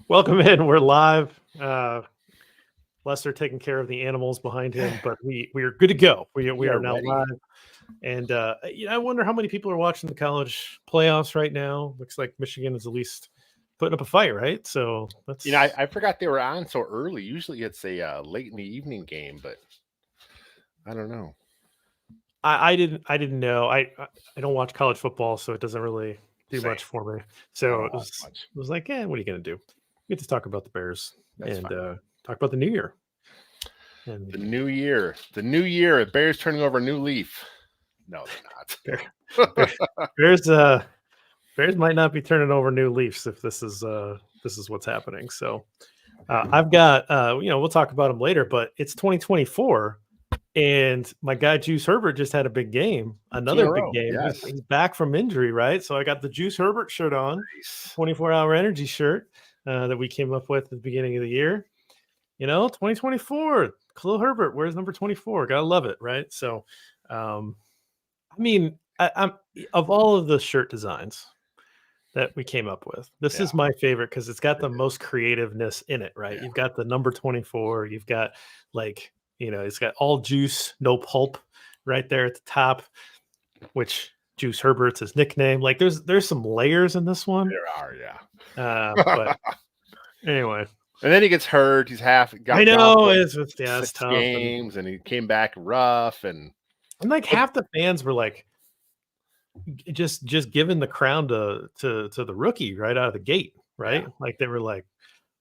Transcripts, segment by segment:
Welcome in. We're live. Lester taking care of the animals behind him, but we are good to go. We are now ready. live. And I wonder how many people are watching the college playoffs right now. Looks like Michigan is at least putting up a fight, right? So that's I forgot they were on so early. Usually it's a late in the evening game, but I don't know. I didn't know. I don't watch college football, so it doesn't really do Same. much for me. I So don't it watch much. was like, what are you gonna do? We get to talk about the Bears That's and fine. talk about the new year. And The new year. The Bears turning over a new leaf. No, they're not. Bears might not be turning over new leaves if this is what's happening. So I've got we'll talk about them later, but it's 2024, and my guy Juice Herbert just had a big game, another big game. Yes. He's back from injury, right? So I got the Juice Herbert shirt on, Nice. 24-hour energy shirt that we came up with at the beginning of the year. 2024, Khalil Herbert, where's number 24? Gotta love it, right? So, I'm of all of the shirt designs that we came up with, this is my favorite because it's got the most creativeness in it, right? Yeah. You've got the number 24, you've got it's got all juice, no pulp right there at the top, which Juice Herbert's his nickname. Like there's some layers in this one. There are, yeah. But anyway. And then he gets hurt. He's half. I know it's 6 tough. games, and he came back rough, and like half the fans were like, just giving the crown to the rookie right out of the gate, right? Yeah. Like they were like,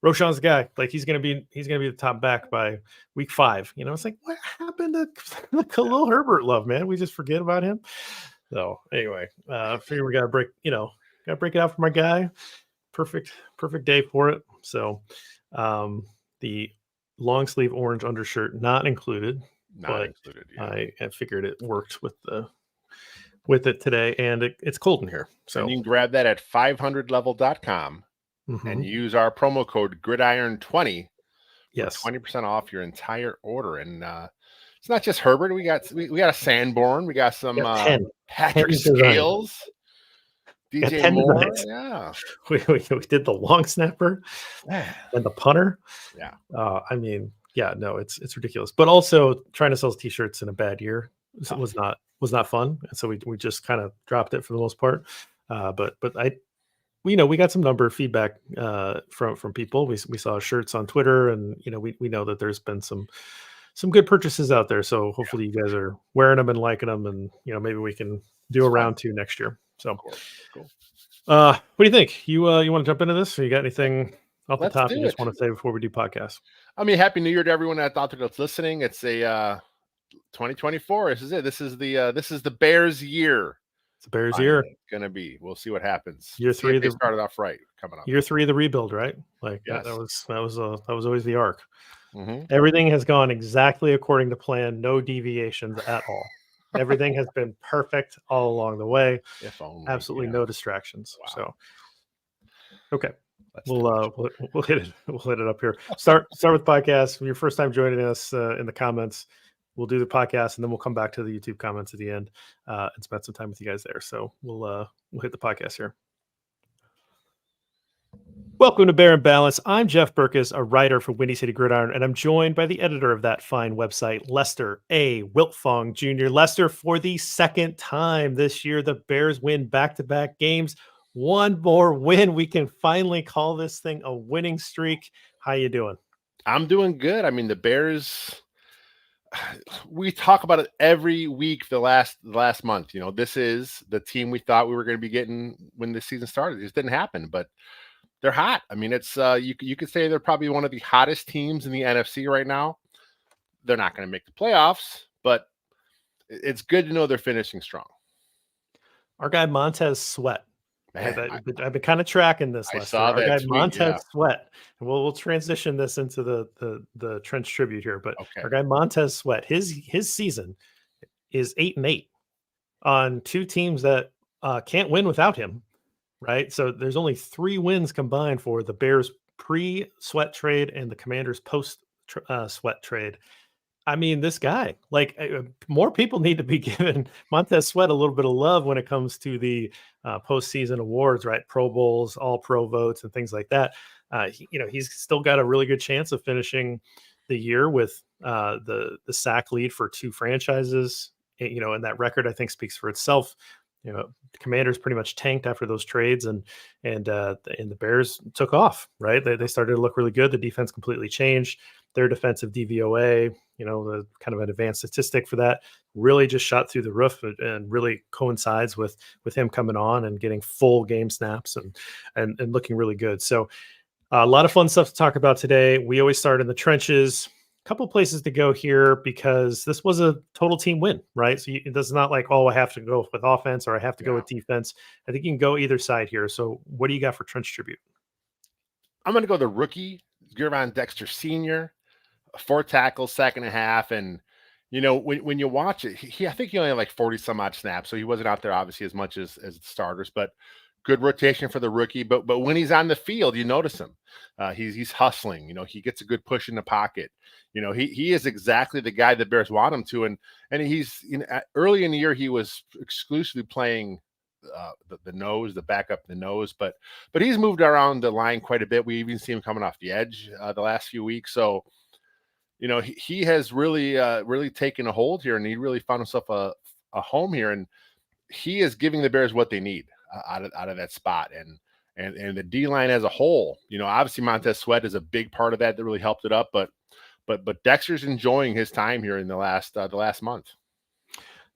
Roshan's the guy. Like he's gonna be the top back by week 5. It's like, what happened to the Khalil Herbert love, man? We just forget about him. So anyway, I figure we gotta break it out for my guy. Perfect day for it. So the long sleeve orange undershirt not included. Yeah. I figured it worked with it today, and it's cold in here. So and you can grab that at 500level.com and use our promo code Gridiron20 for 20% off your entire order. And it's not just Herbert. We got a Sanborn. We got some Patrick Scales, DJ Moore. Yeah, we did the long snapper and the punter. Yeah, it's ridiculous. But also trying to sell t-shirts in a bad year was not fun, and so we just kind of dropped it for the most part. But we got some number of feedback from people. We saw shirts on Twitter, and we know that there's been some good purchases out there. So hopefully you guys are wearing them and liking them, and maybe we can do a round 2 next year. So cool. What do you think? You want to jump into this? Or you got anything off the top you just want to say before we do podcasts? I mean, Happy New Year to everyone that's listening. It's a 2024. This is it. This is the Bears year. It's the Bears year. It's gonna be. We'll see what happens. Year 3. They started off right coming up. Year 3 of the rebuild, right? Like that was always the arc. Mm-hmm. Everything has gone exactly according to plan. No deviations at all. Everything has been perfect all along the way. If only, absolutely no distractions. Wow. So, okay. We'll hit it. We'll hit it up here. Start with podcast. Your first time joining us in the comments. We'll do the podcast, and then we'll come back to the YouTube comments at the end and spend some time with you guys there. So we'll hit the podcast here. Welcome to Bear and Balance. I'm Jeff Berckes, a writer for Windy City Gridiron, and I'm joined by the editor of that fine website, Lester A. Wiltfong Jr. Lester, for the second time this year, the Bears win back-to-back games. One more win. We can finally call this thing a winning streak. How you doing? I'm doing good. I mean, the Bears, we talk about it every week the last month. This is the team we thought we were going to be getting when the season started. It just didn't happen, but they're hot. I mean, it's you could say they're probably one of the hottest teams in the NFC right now. They're not going to make the playoffs, but it's good to know they're finishing strong. Our guy Montez Sweat. I've been kind of tracking this. I saw that. Our guy tweet, Montez Sweat. And we'll transition this into the Trench tribute here. But our guy Montez Sweat, his season is 8-8 on 2 teams that can't win without him. Right. So there's only 3 wins combined for the Bears pre-Sweat trade and the Commanders post-Sweat trade. I mean, this guy, like, more people need to be giving Montez Sweat a little bit of love when it comes to the postseason awards, right? Pro Bowls, All Pro votes, and things like that. He's still got a really good chance of finishing the year with the sack lead for two franchises. And that record I think speaks for itself. The Commanders pretty much tanked after those trades, and the Bears took off. Right, they started to look really good. The defense completely changed. Their defensive DVOA, the kind of an advanced statistic for that, really just shot through the roof, and really coincides with him coming on and getting full game snaps and looking really good. So a lot of fun stuff to talk about today. We always start in the trenches. A couple places to go here because this was a total team win, right? So it does not like, oh, I have to go with offense or I have to go with defense. I think you can go either side here. So what do you got for trench tribute? I'm going to go the rookie, Dexter Sr., 4 tackles, sack and a half. And, when you watch it, I think he only had like 40 some odd snaps. So he wasn't out there obviously as much as the starters, but good rotation for the rookie. But when he's on the field, you notice him. He's hustling. He gets a good push in the pocket. He is exactly the guy that Bears want him to. And he's early in the year, he was exclusively playing the nose, the backup, the nose, but he's moved around the line quite a bit. We even see him coming off the edge the last few weeks. So, he has really taken a hold here, and he really found himself a home here, and he is giving the Bears what they need out of that spot. And the D line as a whole, obviously Montez Sweat is a big part of that really helped it up, but Dexter's enjoying his time here in the last month.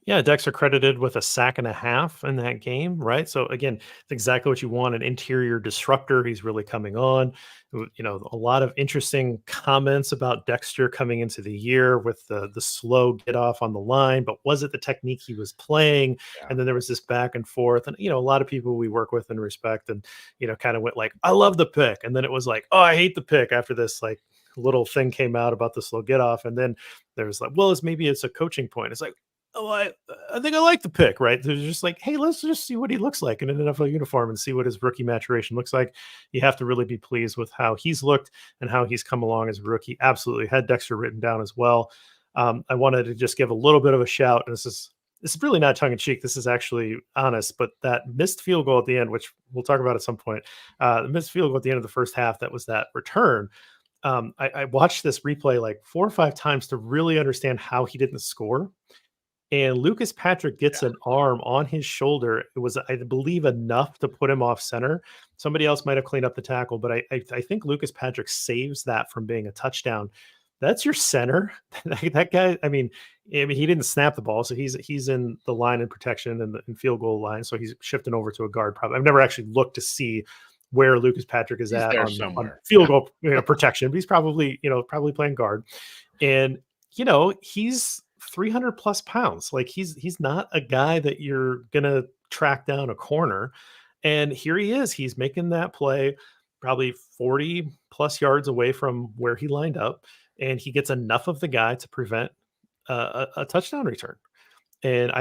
Yeah, Dexter credited with a sack and a half in that game, right? So again, it's exactly what you want, an interior disruptor. He's really coming on. A lot of interesting comments about Dexter coming into the year with the slow get off on the line, but was it the technique he was playing? Yeah. And then there was this back and forth. And a lot of people we work with and respect and kind of went like, I love the pick. And then it was like, oh, I hate the pick after this like little thing came out about the slow get off. And then there's like, well, maybe it's a coaching point. It's like, oh, I think I like the pick, right? They're just like, hey, let's just see what he looks like in an NFL uniform and see what his rookie maturation looks like. You have to really be pleased with how he's looked and how he's come along as a rookie. Absolutely. Had Dexter written down as well. I wanted to just give a little bit of a shout. And this is really not tongue in cheek. This is actually honest, but that missed field goal at the end, which we'll talk about at some point, the missed field goal at the end of the first half, that was that return. I watched this replay like 4 or 5 times to really understand how he didn't score. And Lucas Patrick gets an arm on his shoulder. It was, I believe, enough to put him off center. Somebody else might have cleaned up the tackle, but I think Lucas Patrick saves that from being a touchdown. That's your center. That guy, I mean, he didn't snap the ball, so he's in the line and protection and the field goal line, so he's shifting over to a guard. Probably, I've never actually looked to see where Lucas Patrick is at on field goal protection, but he's probably playing guard, and he's 300 plus pounds. Like he's not a guy that you're gonna track down a corner. And here he is. He's making that play probably 40 plus yards away from where he lined up, and he gets enough of the guy to prevent a touchdown return. And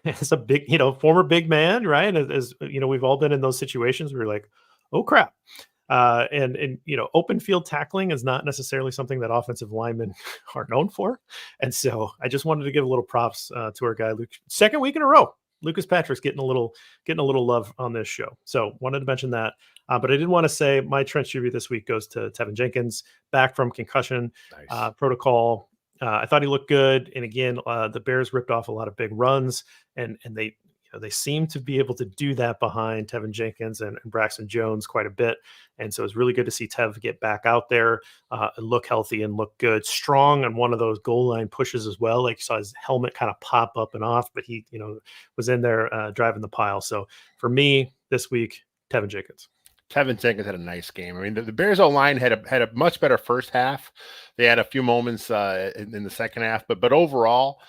as a big, former big man, right? As we've all been in those situations where you're like, oh crap. And open field tackling is not necessarily something that offensive linemen are known for. And so I just wanted to give a little props to our guy, Luke. Second week in a row, Lucas Patrick's getting a little love on this show. So wanted to mention that. But I did want to say my trench tribute this week goes to Tevin Jenkins, back from concussion protocol. I thought he looked good. And again, the Bears ripped off a lot of big runs, and they seem to be able to do that behind Tevin Jenkins and Braxton Jones quite a bit. And so it's really good to see Tev get back out there, look healthy and look good, strong on one of those goal line pushes as well. Like you saw his helmet kind of pop up and off, but he, was in there driving the pile. So for me this week, Tevin Jenkins. Tevin Jenkins had a nice game. I mean, the Bears O-line had a much better first half. They had a few moments in the second half, but overall,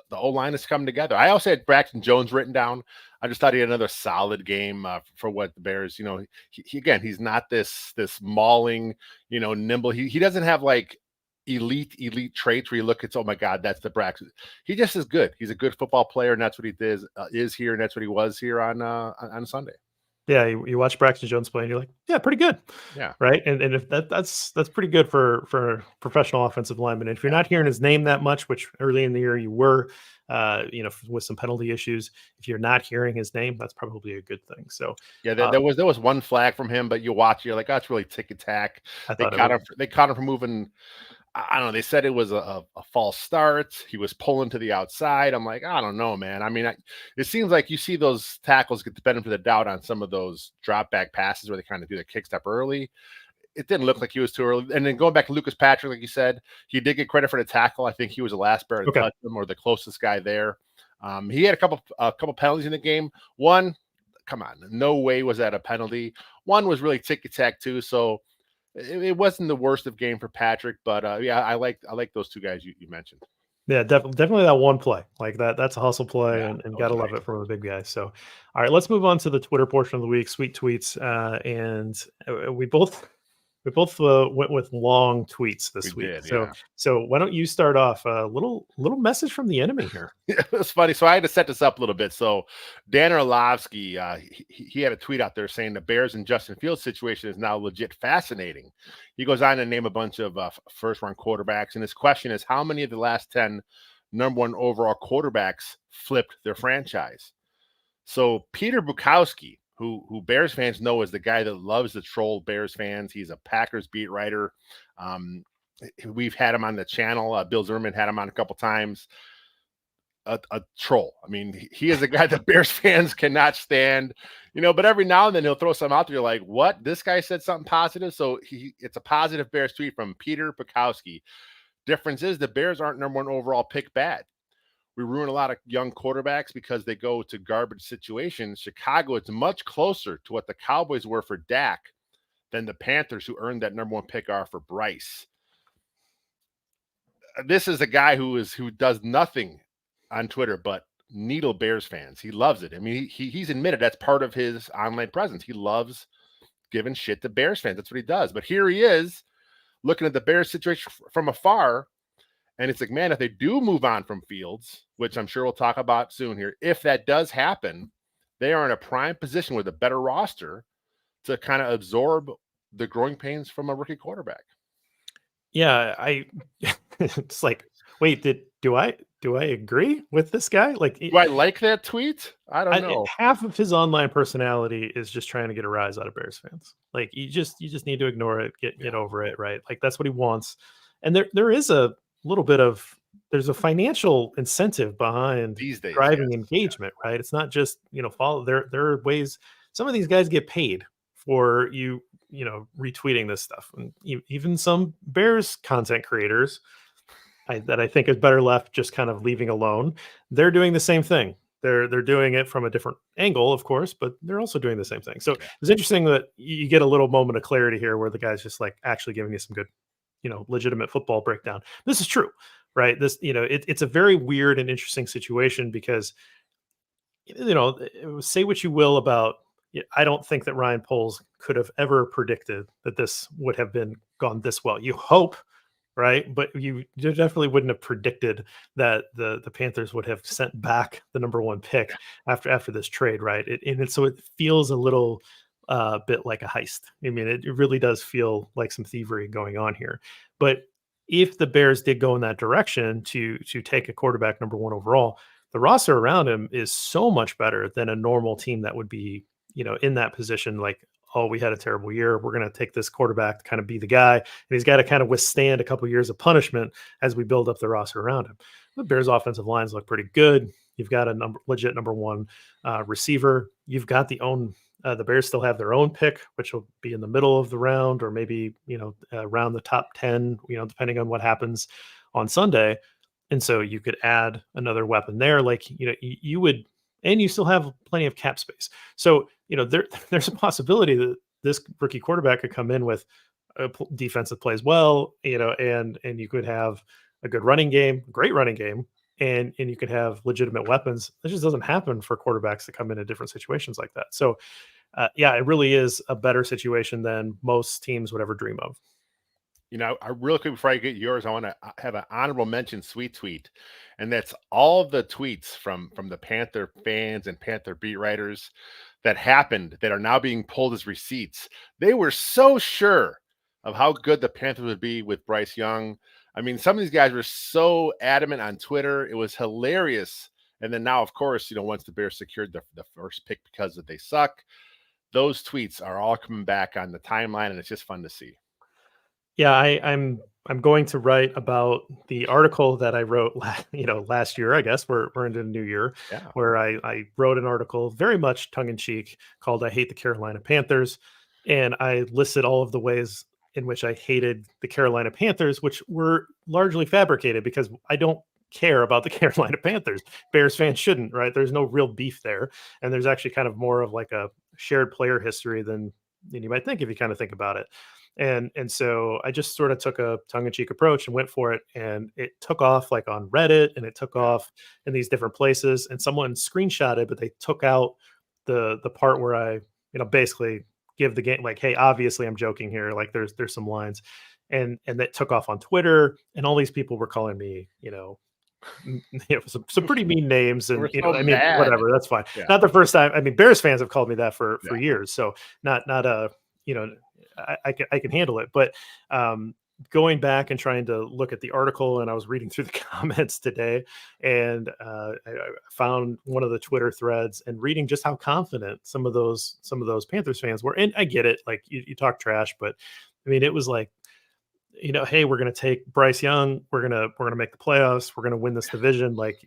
the O-line has come together. I also had Braxton Jones written down. I just thought he had another solid game for what the Bears, he's not this mauling, nimble. He doesn't have like elite traits where you look at, oh my God, that's the Braxton. He just is good. He's a good football player, and that's what he is here, and that's what he was here on Sunday. Yeah, you watch Braxton Jones play, and you're like, yeah, pretty good, Yeah. right? And if that's pretty good for professional offensive lineman. And if you're not hearing his name that much, which early in the year you were, with some penalty issues, if you're not hearing his name, that's probably a good thing. So Yeah, there was one flag from him, but you watch, you're like, oh, it's really tick and tack. I They thought it caught was him. They caught him for moving. I don't know. They said it was a false start. He was pulling to the outside. I'm like, I don't know, man. I mean, it seems like you see those tackles get the benefit of the doubt on some of those drop back passes where they kind of do the kick step early. It didn't look like he was too early. And then going back to Lucas Patrick, like you said, he did get credit for the tackle. I think he was the last bear to okay. touch him or the closest guy there. He had a couple penalties in the game. One, come on, no way was that a penalty. One was really ticky tack too. So it wasn't the worst of game for Patrick, but yeah, I like those two guys you mentioned. Yeah, definitely that one play. Like that's a hustle play Yeah, and that was gotta love nice. it from a big guy. So all right, let's move on to the Twitter portion of the week, sweet tweets. We both went with long tweets We this week. did, So yeah. so why don't you start off a little message from the enemy here? It was funny. So I had to set this up a little bit. So Dan Orlovsky, he had a tweet out there saying the Bears and Justin Fields situation is now legit fascinating. He goes on to name a bunch of first-round quarterbacks, and his question is, how many of the last 10 number one overall quarterbacks flipped their franchise? So Peter Bukowski, who Bears fans know as the guy that loves to troll Bears fans. He's a Packers beat writer. We've had him on the channel. Bill Zimmerman had him on a couple times. A troll. I mean, he is a guy that Bears fans cannot stand, but every now and then he'll throw something out there. You're like, what? This guy said something positive. So it's a positive Bears tweet from Peter Bukowski. Difference is the Bears aren't number one overall pick bad. We ruin a lot of young quarterbacks because they go to garbage situations. Chicago is much closer to what the Cowboys were for Dak than the Panthers, who earned that number one pick, are for Bryce. This is a guy who does nothing on Twitter but needle Bears fans. He loves it. I mean, he's admitted that's part of his online presence. He loves giving shit to Bears fans. That's what he does. But here he is looking at the Bears situation from afar. And it's like, man, if they do move on from Fields, which I'm sure we'll talk about soon here, if that does happen, they are in a prime position with a better roster to kind of absorb the growing pains from a rookie quarterback. Yeah, it's like, wait, do I agree with this guy? Like, Do I like that tweet? I don't know. half of his online personality is just trying to get a rise out of Bears fans. Like, you just need to ignore it, get over it, right? Like, that's what he wants. And there is a little bit of there's a financial incentive behind These days, driving yes. engagement, right? It's not just follow. There are ways. Some of these guys get paid for retweeting this stuff, and even some Bears content creators that I think is better left just kind of leaving alone. They're doing the same thing. They're doing it from a different angle, of course, but they're also doing the same thing. So it's interesting that you get a little moment of clarity here where the guy's just like actually giving you some good, legitimate football breakdown. This is true, right? This, it's a very weird and interesting situation because, say what you will about, I don't think that Ryan Poles could have ever predicted that this would have been gone this well. You hope, right? But you definitely wouldn't have predicted that the Panthers would have sent back the number one pick after this trade, right? So it feels a little bit like a heist. I mean, it really does feel like some thievery going on here. But if the Bears did go in that direction to take a quarterback number one overall, the roster around him is so much better than a normal team that would be, in that position. Like, oh, we had a terrible year. We're going to take this quarterback to kind of be the guy. And he's got to kind of withstand a couple of years of punishment as we build up the roster around him. The Bears offensive lines look pretty good. You've got a legit number one receiver. You've got the Bears still have their own pick, which will be in the middle of the round or maybe, around the top 10, depending on what happens on Sunday. And so you could add another weapon there. Like, you would, and you still have plenty of cap space. So, there's a possibility that this rookie quarterback could come in with a defense that plays well, and you could have a good running game, great running game, and you could have legitimate weapons. That just doesn't happen for quarterbacks that come in different situations like that. So, yeah, it really is a better situation than most teams would ever dream of. I real quick before I get yours, I want to have an honorable mention sweet tweet, and that's all the tweets from the Panther fans and Panther beat writers that happened that are now being pulled as receipts. They were so sure of how good the Panthers would be with Bryce Young. I mean, some of these guys were so adamant on Twitter. It was hilarious. And then now, of course, once the Bears secured the first pick because they suck, those tweets are all coming back on the timeline, and it's just fun to see. Yeah, I'm going to write about the article that I wrote, last year. I guess we're into the new year, Yeah. where I wrote an article very much tongue in cheek called "I Hate the Carolina Panthers," and I listed all of the ways in which I hated the Carolina Panthers, which were largely fabricated because I don't care about the Carolina Panthers. Bears fans shouldn't, right? There's no real beef there, and there's actually kind of more of like a shared player history than you might think if you kind of think about it. And so I just sort of took a tongue-in-cheek approach and went for it, and it took off like on Reddit, and it took off in these different places, and someone screenshotted, but they took out the part where I basically give the game like, hey, obviously I'm joking here, like there's some lines, and that took off on Twitter, and all these people were calling me some pretty mean names, and So I mean, mad. whatever, that's fine. Yeah. Not the first time. I mean, Bears fans have called me that for years, so not I can handle it. But going back and trying to look at the article, and I was reading through the comments today, and I found one of the Twitter threads and reading just how confident some of those Panthers fans were. And I get it, like you talk trash, but I mean, it was like, hey, we're going to take Bryce Young. We're going to make the playoffs. We're going to win this division. Like,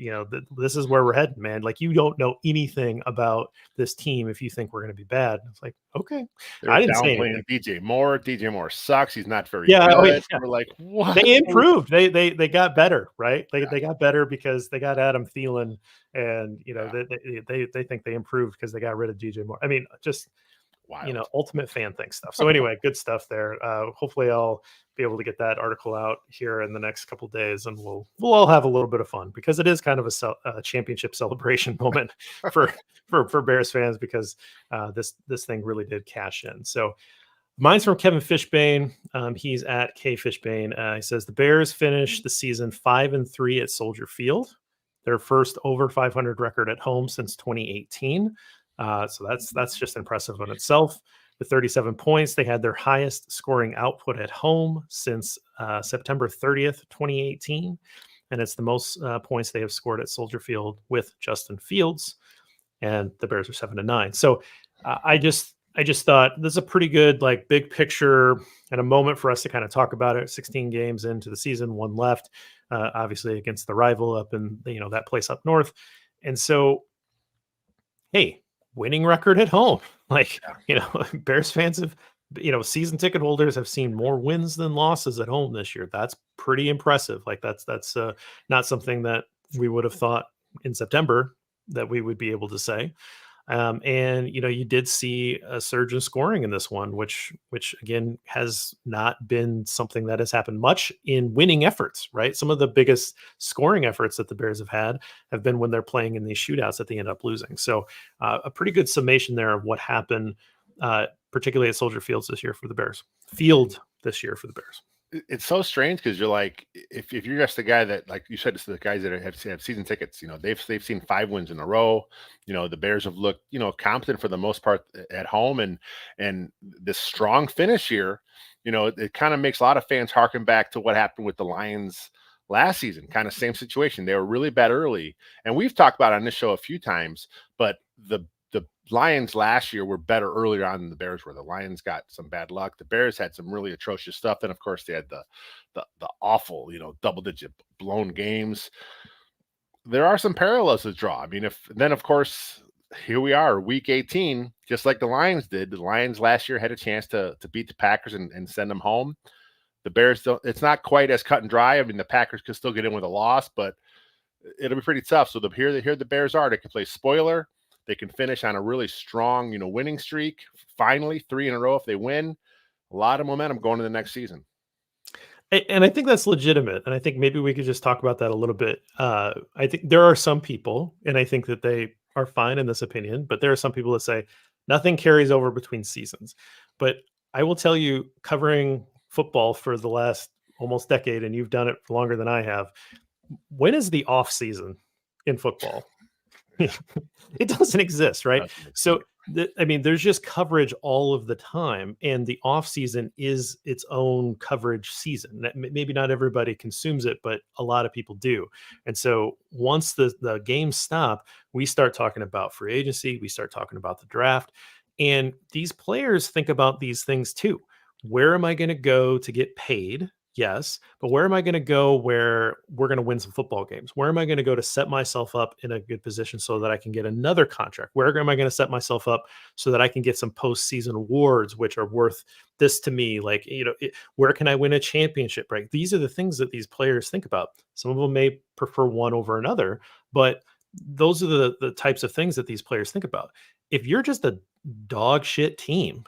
this is where we're heading, man. Like, you don't know anything about this team if you think we're going to be bad. It's like, okay. I didn't say anything. DJ Moore sucks. He's not very good. Yeah. We're like, what? They improved. They got better, right? They got better because they got Adam Thielen, and they think they improved because they got rid of DJ Moore. I mean, just wild. Ultimate fan thing stuff. So anyway, good stuff there. Hopefully I'll be able to get that article out here in the next couple of days, and we'll all have a little bit of fun, because it is kind of a championship celebration moment for Bears fans, because this thing really did cash in. So mine's from Kevin Fishbane. He's at K Fishbane. He says the Bears finished the season 5-3 at Soldier Field, their first over 500 record at home since 2018. So that's just impressive in itself. With 37 points, they had their highest scoring output at home since September 30th, 2018. And it's the most points they have scored at Soldier Field with Justin Fields. And the Bears are 7-9. So I just thought this is a pretty good, like, big picture and a moment for us to kind of talk about it. 16 games into the season, one left, obviously against the rival up in that place up north. And so, hey, winning record at home. Like, Bears fans have, season ticket holders have seen more wins than losses at home this year. That's pretty impressive. Like, that's not something that we would have thought in September that we would be able to say. And you did see a surge in scoring in this one, which again has not been something that has happened much in winning efforts, right? Some of the biggest scoring efforts that the Bears have been when they're playing in these shootouts that they end up losing. So a pretty good summation there of what happened, particularly at Soldier Field this year for the Bears. It's so strange, because you're like, if you're just the guy that, like you said, it's the guys that have season tickets, they've seen 5 wins in a row. The Bears have looked, competent for the most part at home, and this strong finish here, it kind of makes a lot of fans harken back to what happened with the Lions last season. Kind of same situation. They were really bad early, and we've talked about it on this show a few times, but the Lions last year were better earlier on than the Bears were. The Lions got some bad luck. The Bears had some really atrocious stuff. Then, of course, they had the awful, double-digit blown games. There are some parallels to draw. I mean, of course, here we are, week 18, just like the Lions did. The Lions last year had a chance to beat the Packers and send them home. The Bears don't. It's not quite as cut and dry. I mean, the Packers could still get in with a loss, but it'll be pretty tough. So here the Bears are. They can play spoiler. They can finish on a really strong, winning streak. Finally, 3 in a row if they win. A lot of momentum going to the next season. And I think that's legitimate. And I think maybe we could just talk about that a little bit. I think there are some people, and I think that they are fine in this opinion, but there are some people that say nothing carries over between seasons. But I will tell you, covering football for the last almost decade, and you've done it for longer than I have, when is the off season in football? It doesn't exist, right? So I mean, there's just coverage all of the time, and the off season is its own coverage season. Maybe not everybody consumes it, but a lot of people do. And so once the games stop, we start talking about free agency, we start talking about the draft, and these players think about these things too. Where am I going to go to get paid? Yes, but where am I going to go where we're going to win some football games? Where am I going to go to set myself up in a good position so that I can get another contract? Where am I going to set myself up so that I can get some postseason awards, which are worth this to me? Like, where can I win a championship? Right? These are the things that these players think about. Some of them may prefer one over another, but those are the types of things that these players think about. If you're just a dog shit team,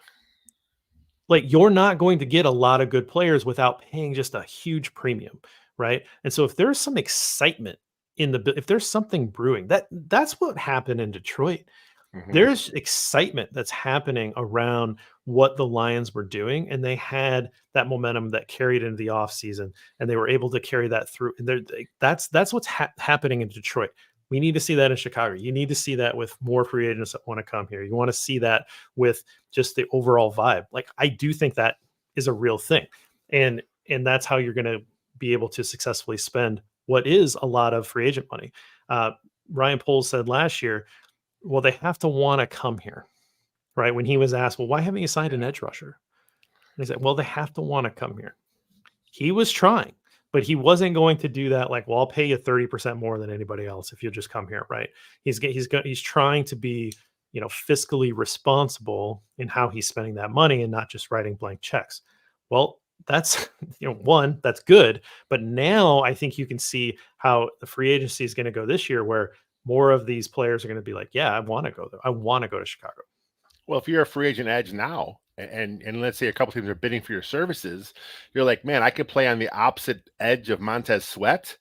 like, you're not going to get a lot of good players without paying just a huge premium, right? And so if there's some excitement if there's something brewing, that's what happened in Detroit. Mhm. There's excitement that's happening around what the Lions were doing, and they had that momentum that carried into the offseason, and they were able to carry that through. And that's what's happening in Detroit. We need to see that in Chicago. You need to see that with more free agents that want to come here. You want to see that with just the overall vibe. Like, I do think that is a real thing. And that's how you're going to be able to successfully spend what is a lot of free agent money. Ryan Poles said last year, well, they have to want to come here, right? When he was asked, well, why haven't you signed an edge rusher? And he said, well, they have to want to come here. He was trying, but he wasn't going to do that. Like, well, I'll pay you 30% more than anybody else if you'll just come here, right? He's trying to be, fiscally responsible in how he's spending that money and not just writing blank checks. Well, that's one, that's good, but now I think you can see how the free agency is going to go this year, where more of these players are going to be like, yeah, I want to go there. I want to go to Chicago. Well, if you're a free agent edge now, and let's say a couple teams are bidding for your services, you're like, man, I could play on the opposite edge of Montez Sweat.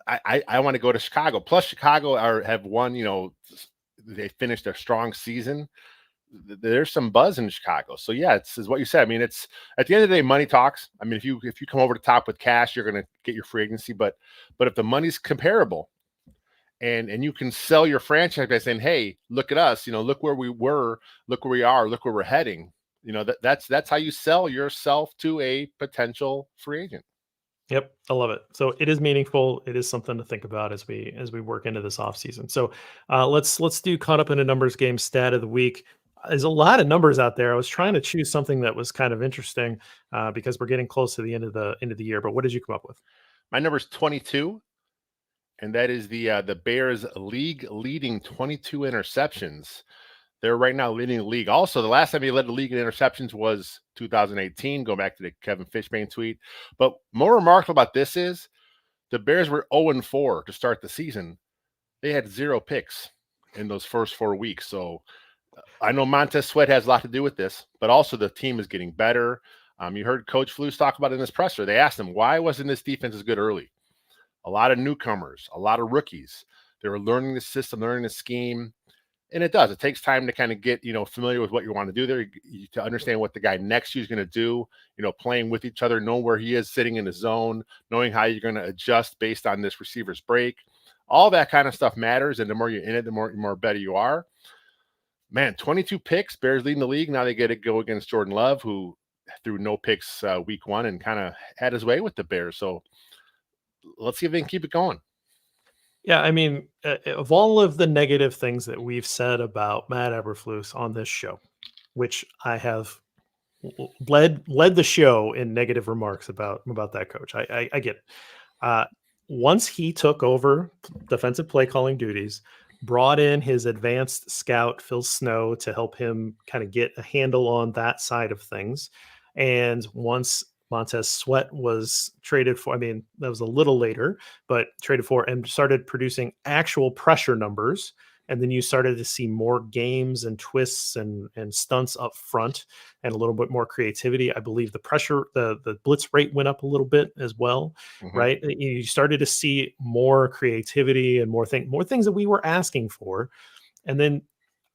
I want to go to Chicago. Plus, Chicago have won. They finished a strong season. There's some buzz in Chicago. So yeah, it's what you said. I mean, it's at the end of the day, money talks. I mean, if you come over the top with cash, you're going to get your free agency. But if the money's comparable, and you can sell your franchise by saying, hey, look at us, look where we were, look where we are, look where we're heading. That's how you sell yourself to a potential free agent. Yep, I love it. So it is meaningful. It is something to think about as we work into this offseason. So let's do caught up in a numbers game stat of the week. There's a lot of numbers out there. I was trying to choose something that was kind of interesting because we're getting close to the end of the year. But what did you come up with? My number is 22, and that is the Bears league leading 22 interceptions. They're right now leading the league. Also, the last time he led the league in interceptions was 2018, going back to the Kevin Fishbain tweet. But more remarkable about this is the Bears were 0-4 to start the season. They had 0 picks in those first 4 weeks. So I know Montez Sweat has a lot to do with this, but also the team is getting better. You heard Coach Flus talk about it in his presser. They asked him, why wasn't this defense as good early? A lot of newcomers, a lot of rookies. They were learning the system, learning the scheme. And it does. It takes time to kind of get, familiar with what you want to do there, to understand what the guy next to you is going to do, playing with each other, know where he is sitting in the zone, knowing how you're going to adjust based on this receiver's break. All that kind of stuff matters. And the more you're in it, the more better you are. Man, 22 picks, Bears leading the league. Now they get to go against Jordan Love, who threw no picks week 1 and kind of had his way with the Bears. So let's see if they can keep it going. Yeah, I mean, of all of the negative things that we've said about Matt Eberflus on this show, which I have led the show in negative remarks about that coach, I get it. Once he took over defensive play calling duties, brought in his advanced scout Phil Snow to help him kind of get a handle on that side of things, and once Montez Sweat was traded for, I mean, that was a little later, but traded for and started producing actual pressure numbers. And then you started to see more games and twists and stunts up front and a little bit more creativity. I believe the pressure, the blitz rate went up a little bit as well, right? You started to see more creativity and more things that we were asking for. And then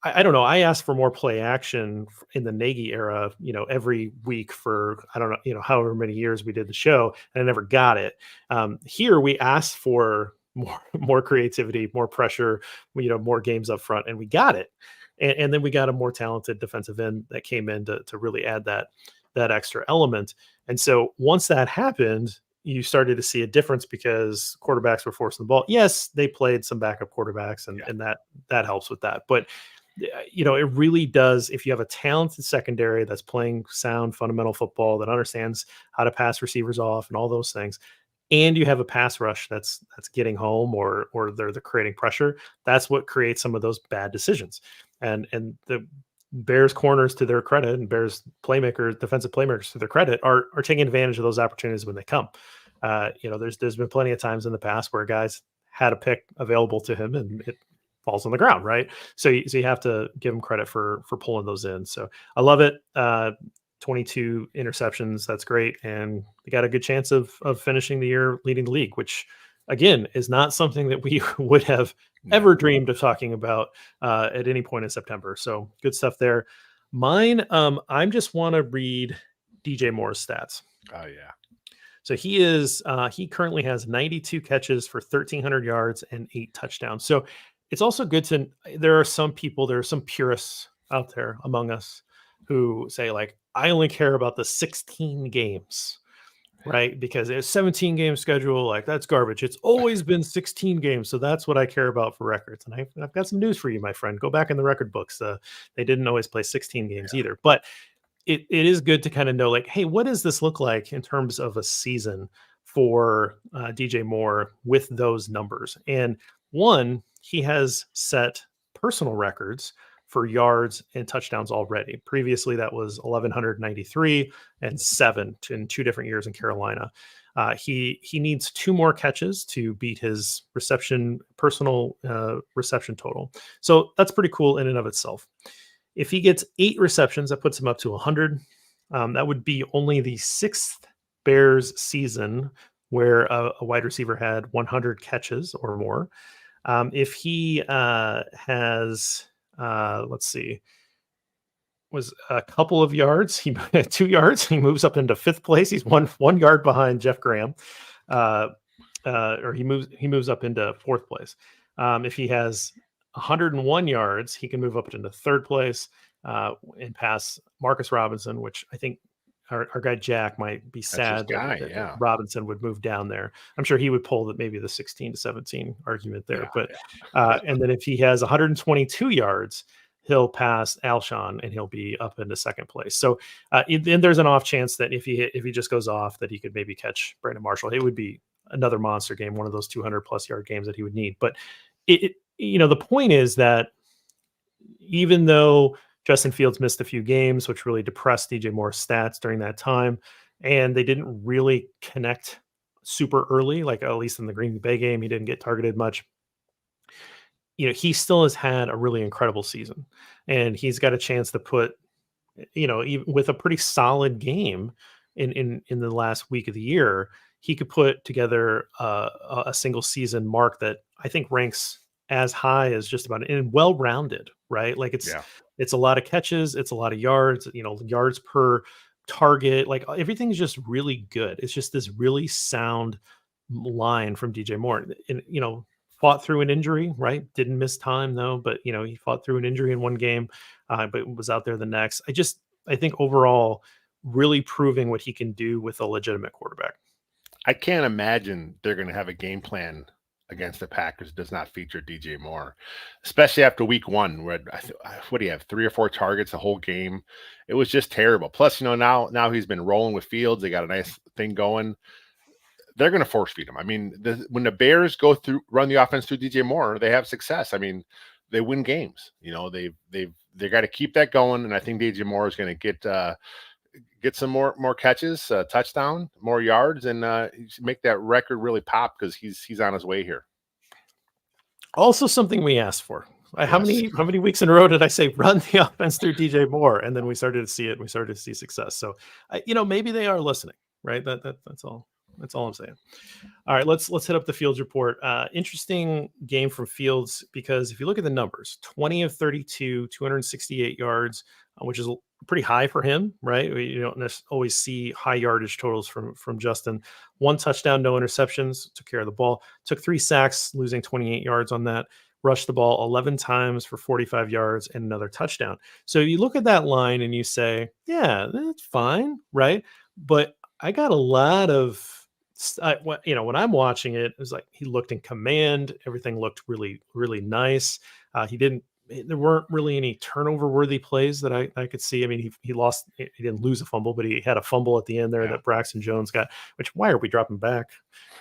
I don't know. I asked for more play action in the Nagy era, every week for, I don't know, however many years we did the show, and I never got it. Here we asked for more creativity, more pressure, more games up front, and we got it. And then we got a more talented defensive end that came in to really add that extra element. And so once that happened, you started to see a difference because quarterbacks were forcing the ball. Yes, they played some backup quarterbacks, and that helps with that. But it really does. If you have a talented secondary that's playing sound fundamental football, that understands how to pass receivers off and all those things, and you have a pass rush that's getting home or they're creating pressure, that's what creates some of those bad decisions. And the Bears corners, to their credit, and Bears playmakers, defensive playmakers, to their credit, are taking advantage of those opportunities when they come. There's been plenty of times in the past where guys had a pick available to him and it falls on the ground, right? So you have to give him credit for pulling those in. So I love it. 22 interceptions, that's great, and they got a good chance of finishing the year leading the league, which again is not something that we would have ever dreamed of talking about at any point in September. So good stuff there. Mine, I just want to read DJ Moore's stats. Oh yeah. So he currently has 92 catches for 1,300 yards and 8 touchdowns. So it's also good to, there are some purists out there among us who say, like, I only care about the 16 games, right? Because it's 17 game schedule, like, that's garbage. It's always been 16 games. So that's what I care about for records. And I've got some news for you, my friend. Go back in the record books. They didn't always play 16 games either. But it is good to kind of know, like, hey, what does this look like in terms of a season for DJ Moore with those numbers? And one, he has set personal records for yards and touchdowns already. Previously, that was 1,193 and 7 in 2 different years in Carolina. He needs 2 more catches to beat his personal reception total. So that's pretty cool in and of itself. If he gets 8 receptions, that puts him up to 100. That would be only the 6th Bears season where a wide receiver had 100 catches or more. If he has, was a couple of yards, he 2 yards, he moves up into 5th place. He's one yard behind Jeff Graham, or he moves up into 4th place. If he has 101 yards, he can move up into 3rd place and pass Marcus Robinson, which I think our guy Jack might be sad that Robinson would move down there. I'm sure he would pull that maybe the 16 to 17 argument there. And then if he has 122 yards, he'll pass Alshon and he'll be up into 2nd place. So then there's an off chance that if he just goes off, that he could maybe catch Brandon Marshall. It would be another monster game, one of those 200 plus yard games that he would need. But the point is that even though Justin Fields missed a few games, which really depressed DJ Moore's stats during that time, and they didn't really connect super early, like at least in the Green Bay game, he didn't get targeted much. He still has had a really incredible season, and he's got a chance to put, even with a pretty solid game in the last week of the year, he could put together a single season mark that I think ranks as high as just about, and well-rounded, right? Like it's a lot of catches, it's a lot of yards, yards per target, like everything's just really good. It's just this really sound line from DJ Moore. And fought through an injury, right? Didn't miss time though, but he fought through an injury in one game, but was out there the next. I think overall really proving what he can do with a legitimate quarterback. I can't imagine they're going to have a game plan against the Packers does not feature DJ Moore, especially after week 1, where what do you have, 3 or 4 targets the whole game? It was just terrible. Plus, now he's been rolling with Fields. They got a nice thing going. They're going to force feed him. I mean, when the Bears run the offense through DJ Moore, they have success. I mean, they win games. They got to keep that going, and I think DJ Moore is going to get some more catches, touchdown, more yards, and make that record really pop because he's on his way here. Also, something we asked for. Yes. How many weeks in a row did I say run the offense through DJ Moore, and then we started to see it. We started to see success. So, maybe they are listening, right? That's all. That's all I'm saying. All right, let's hit up the Fields report. Interesting game from Fields because if you look at the numbers, 20 of 32, 268 yards, which is pretty high for him, right? You don't always see high yardage totals from Justin. 1 touchdown, no interceptions, took care of the ball, took 3 sacks, losing 28 yards on that. rushed the ball 11 times for 45 yards and another touchdown. So you look at that line and you say, yeah, that's fine, right? But I got a lot of, when I'm watching it, it was like he looked in command. Everything looked really, really nice. There weren't really any turnover worthy plays that I could see. I mean, he didn't lose a fumble, but he had a fumble at the end there that Braxton Jones got, which why are we dropping back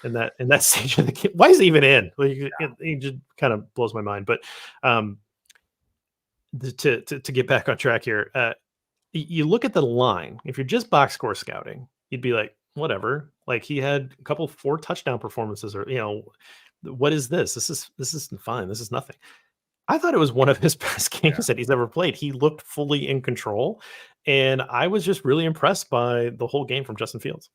in that stage of the game? Why is he even in? Like, it just kind of blows my mind. But to get back on track here, you look at the line. If you're just box score scouting, you'd be like, whatever. Like he had a couple 4 touchdown performances, or what is this? This is fine. This is nothing. I thought it was one of his best games that he's ever played. He looked fully in control, and I was just really impressed by the whole game from Justin Fields.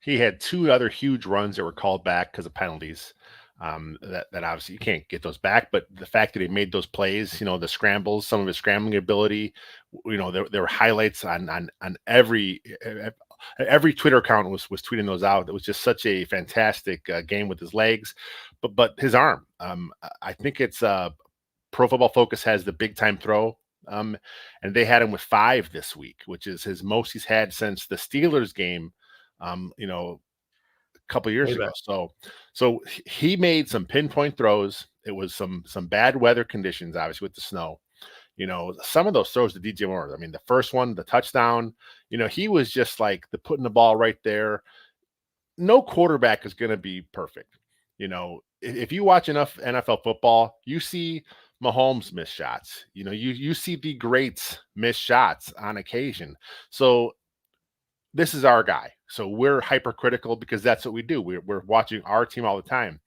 He had 2 other huge runs that were called back because of penalties. That obviously you can't get those back, but the fact that he made those plays, the scrambles, some of his scrambling ability, there were highlights on every Twitter account was tweeting those out. It was just such a fantastic game with his legs, but his arm. I think it's Pro Football Focus has the big time throw, and they had him with 5 this week, which is his most he's had since the Steelers game, a couple years ago. So he made some pinpoint throws. It was some bad weather conditions, obviously with the snow. Some of those throws to DJ Moore. I mean, the first one, the touchdown. He was just like putting the ball right there. No quarterback is going to be perfect. If you watch enough NFL football, you see Mahomes miss shots. You see the greats miss shots on occasion. So this is our guy. So we're hypercritical because that's what we do. We're watching our team all the time.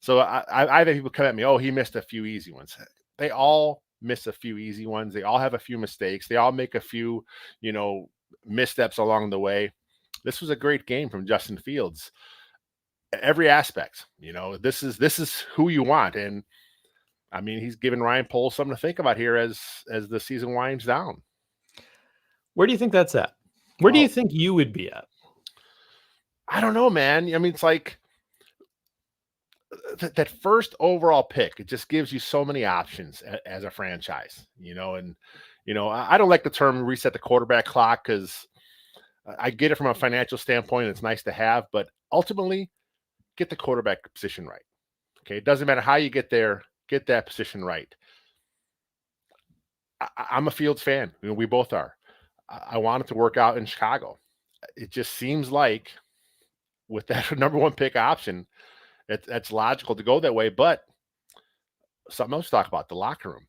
So I've had people come at me, oh, he missed a few easy ones. They all miss a few easy ones. They all have a few mistakes. They all make a few, missteps along the way. This was a great game from Justin Fields. Every aspect, this is who you want. And I mean, he's giving Ryan Poles something to think about here as the season winds down. Where do you think that's at? Where do you think you would be at? I don't know, man. I mean, it's like that first overall pick. It just gives you so many options as a franchise, and, I don't like the term reset the quarterback clock because I get it from a financial standpoint. It's nice to have, but ultimately get the quarterback position right. Okay. It doesn't matter how you get there. Get that position right. I'm a Fields fan. We both are. I want it to work out in Chicago. It just seems like with that number 1 pick option, that's logical to go that way. But something else to talk about, the locker room.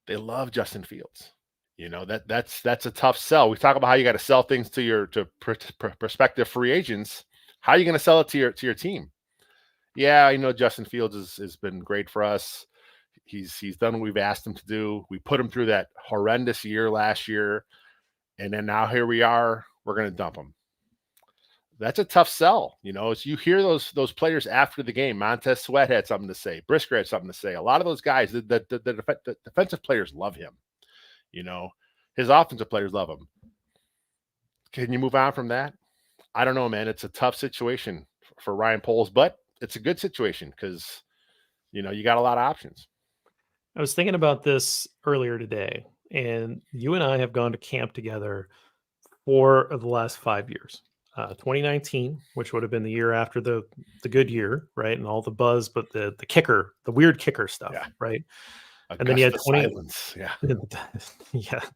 They love Justin Fields. That's a tough sell. We talk about how you got to sell things to prospective free agents. How are you going to sell it to your team? Yeah, Justin Fields has been great for us. He's done what we've asked him to do. We put him through that horrendous year last year, and then now here we are. We're going to dump him. That's a tough sell. As you hear those players after the game, Montez Sweat had something to say. Brisker had something to say. A lot of those guys, the defensive players love him. His offensive players love him. Can you move on from that? I don't know, man. It's a tough situation for Ryan Poles, but it's a good situation because, you got a lot of options. I was thinking about this earlier today, and you and I have gone to camp together 4 of the last 5 years. 2019, which would have been the year after the good year, right? And all the buzz, but the weird kicker stuff, right? And then you had 20 silence.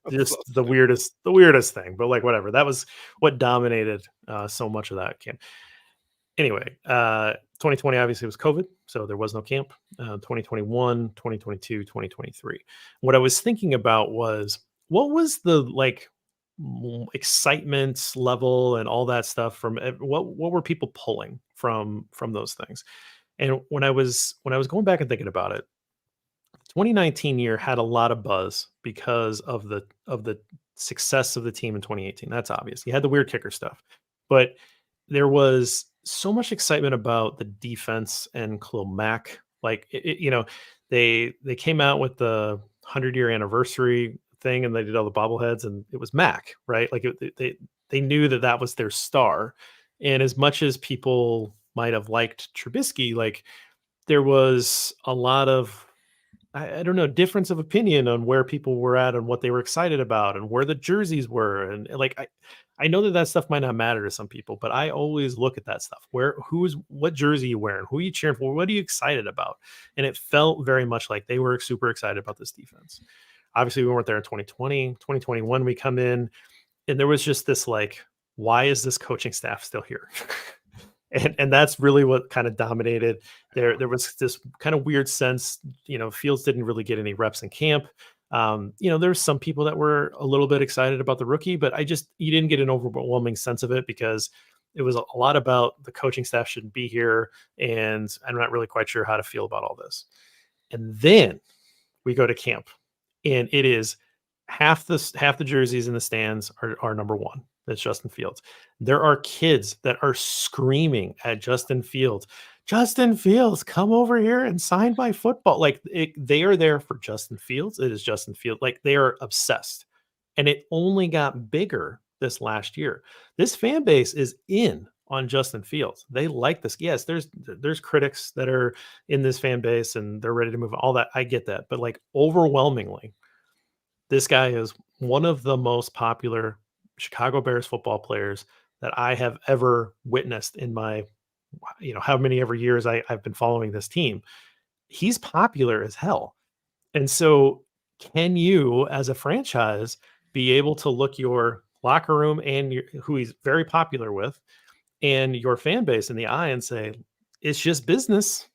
Just the weirdest thing. But like whatever. That was what dominated so much of that camp. Anyway, 2020 obviously was COVID, so there was no camp. 2021, 2022, 2023. What I was thinking about was what was the excitement level and all that stuff from what were people pulling from those things? And when I was going back and thinking about it, 2019 year had a lot of buzz because of the success of the team in 2018. That's obvious. You had the weird kicker stuff, but there was so much excitement about the defense and Khalil Mack. They came out with the 100-year anniversary thing and they did all the bobbleheads and it was Mack, right? Like they knew that was their star. And as much as people might have liked Trubisky, there was a lot of, I don't know, difference of opinion on where people were at and what they were excited about and where the jerseys were. And like, I know that stuff might not matter to some people, but I always look at that stuff. What jersey you wearing? Who are you cheering for? What are you excited about? And it felt very much like they were super excited about this defense. Obviously, we weren't there in 2020, 2021. We come in and there was just this like, why is this coaching staff still here? And that's really what kind of dominated. There was this kind of weird sense, Fields didn't really get any reps in camp. There's some people that were a little bit excited about the rookie, but you didn't get an overwhelming sense of it because it was a lot about the coaching staff shouldn't be here. And I'm not really quite sure how to feel about all this. And then we go to camp and it is half the jerseys in the stands are number one. That's Justin Fields. There are kids that are screaming at Justin Fields. Justin Fields, come over here and sign my football. Like they are there for Justin Fields. It is Justin Fields. Like they are obsessed. And it only got bigger this last year. This fan base is in on Justin Fields. They like this. Yes, there's critics that are in this fan base and they're ready to move on. All that. I get that. But like overwhelmingly, this guy is one of the most popular Chicago Bears football players that I have ever witnessed in my, how many ever years I've been following this team. He's popular as hell. And so can you, as a franchise, be able to look your locker room and who he's very popular with and your fan base in the eye and say, it's just business.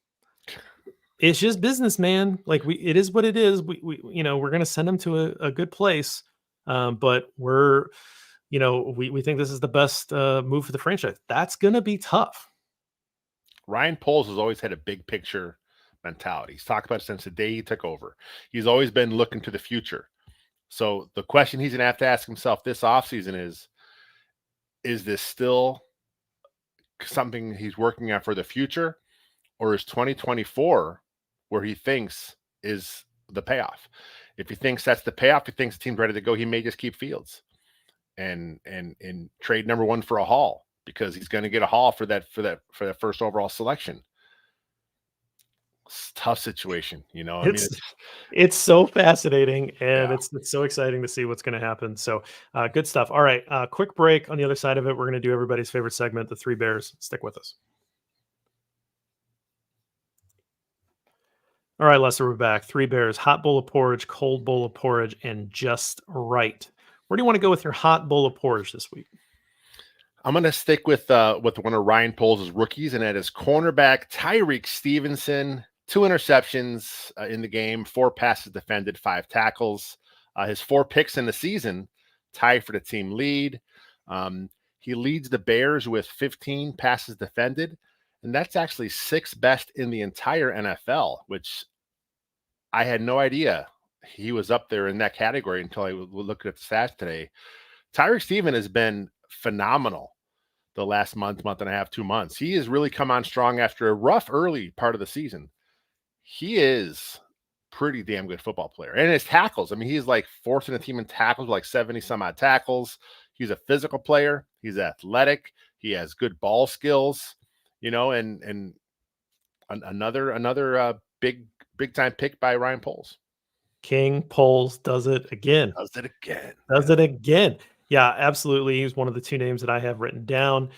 It's just business, man. Like it is what it is. We're going to send him to a good place. But we think this is the best move for the franchise. That's going to be tough. Ryan Poles has always had a big picture mentality. He's talked about it since the day he took over. He's always been looking to the future. So the question he's going to have to ask himself this offseason is this still something he's working on for the future? Or is 2024 where he thinks is the payoff? If he thinks that's the payoff, he thinks the team's ready to go, he may just keep Fields and trade number one for a haul because he's going to get a haul for that first overall selection. It's a tough situation, it's so fascinating and it's so exciting to see what's going to happen. So good stuff. All right. Quick break. On the other side of it, we're going to do everybody's favorite segment, the Three Bears. Stick with us. All right, Lester, we're back. Three Bears, hot bowl of porridge, cold bowl of porridge, and just right. Where do you want to go with your hot bowl of porridge this week? I'm going to stick with one of Ryan Poles' rookies, and that is cornerback Tyreek Stevenson. 2 interceptions in the game, 4 passes defended, 5 tackles. His 4 picks in the season tie for the team lead. He leads the Bears with 15 passes defended. And that's actually 6th best in the entire NFL, which I had no idea he was up there in that category until I looked at the stats today. Tyreek Stevenson has been phenomenal the last month and a half, 2 months. He has really come on strong after a rough early part of the season. He is pretty damn good football player. And his tackles, I mean, he's like 4th in the team in tackles, like 70 some odd tackles. He's a physical player. He's athletic. He has good ball skills. And another big time pick by Ryan Poles. King Poles does it again. Does it again. Yeah, absolutely. He's one of the 2 names that I have written down.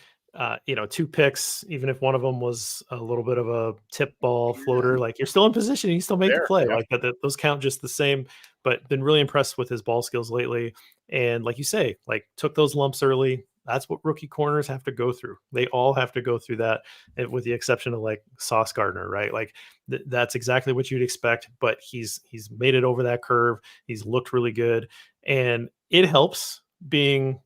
2 picks, even if one of them was a little bit of a tip ball floater, like you're still in position, you still make the play. Yeah. Like those count just the same, but been really impressed with his ball skills lately. And like you say, like took those lumps early. That's what rookie corners have to go through. They all have to go through that, with the exception of like Sauce Gardner, right? Like that's exactly what you'd expect, but he's made it over that curve. He's looked really good, and it helps being,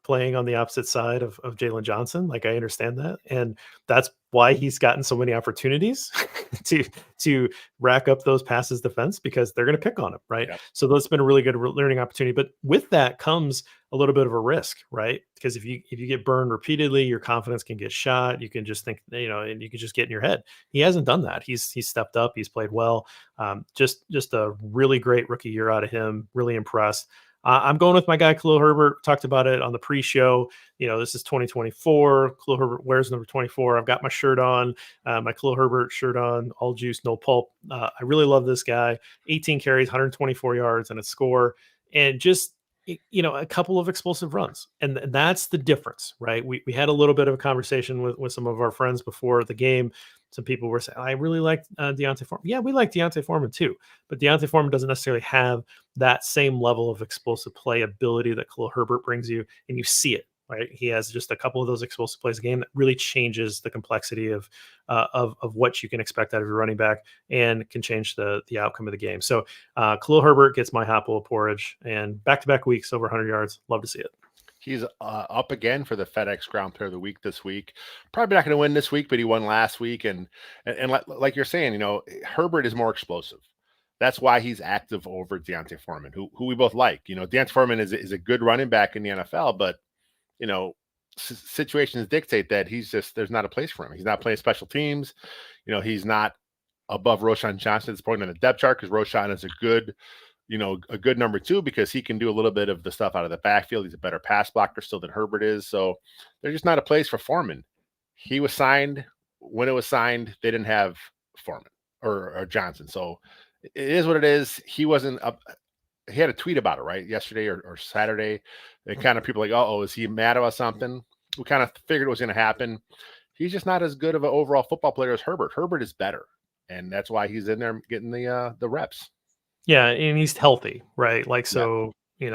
playing on the opposite side of Jalen Johnson. Like I understand that. And that's why he's gotten so many opportunities to rack up those passes defense, because they're going to pick on him. Right. Yeah. So that's been a really good learning opportunity, but with that comes a little bit of a risk, right? Because if you get burned repeatedly, your confidence can get shot. You can just think, and you can just get in your head. He hasn't done that. He's stepped up. He's played well. Just a really great rookie year out of him. Really impressed. I'm going with my guy, Khalil Herbert. Talked about it on the pre-show. This is 2024. Khalil Herbert wears number 24. I've got my shirt on, my Khalil Herbert shirt on, all juice, no pulp. I really love this guy. 18 carries, 124 yards, and a score. And just, a couple of explosive runs. And that's the difference, right? We had a little bit of a conversation with some of our friends before the game. Some people were saying, I really like Deontay Foreman. Yeah, we like Deontay Foreman too. But Deontay Foreman doesn't necessarily have that same level of explosive play ability that Khalil Herbert brings you. And you see it, right? He has just a couple of those explosive plays a game that really changes the complexity of what you can expect out of your running back and can change the outcome of the game. So Khalil Herbert gets my hot bowl of porridge, and back-to-back weeks over 100 yards. Love to see it. He's up again for the FedEx Ground Player of the Week this week. Probably not going to win this week, but he won last week. And like you're saying, Herbert is more explosive. That's why he's active over Deontay Foreman, who we both like. Deontay Foreman is a good running back in the NFL, but situations dictate that there's not a place for him. He's not playing special teams. He's not above Roschon Johnson at this point on the depth chart, because Roschon is a good number 2, because he can do a little bit of the stuff out of the backfield. He's a better pass blocker still than Herbert is. So there's just not a place for Foreman. He was signed when it was signed. They didn't have Foreman or Johnson. So it is what it is. He wasn't up. He had a tweet about it, right? Yesterday or Saturday. And kind of people like, oh, is he mad about something? We kind of figured it was going to happen. He's just not as good of an overall football player as Herbert. Herbert is better. And that's why he's in there getting the reps. Yeah, and he's healthy, right? Like, so,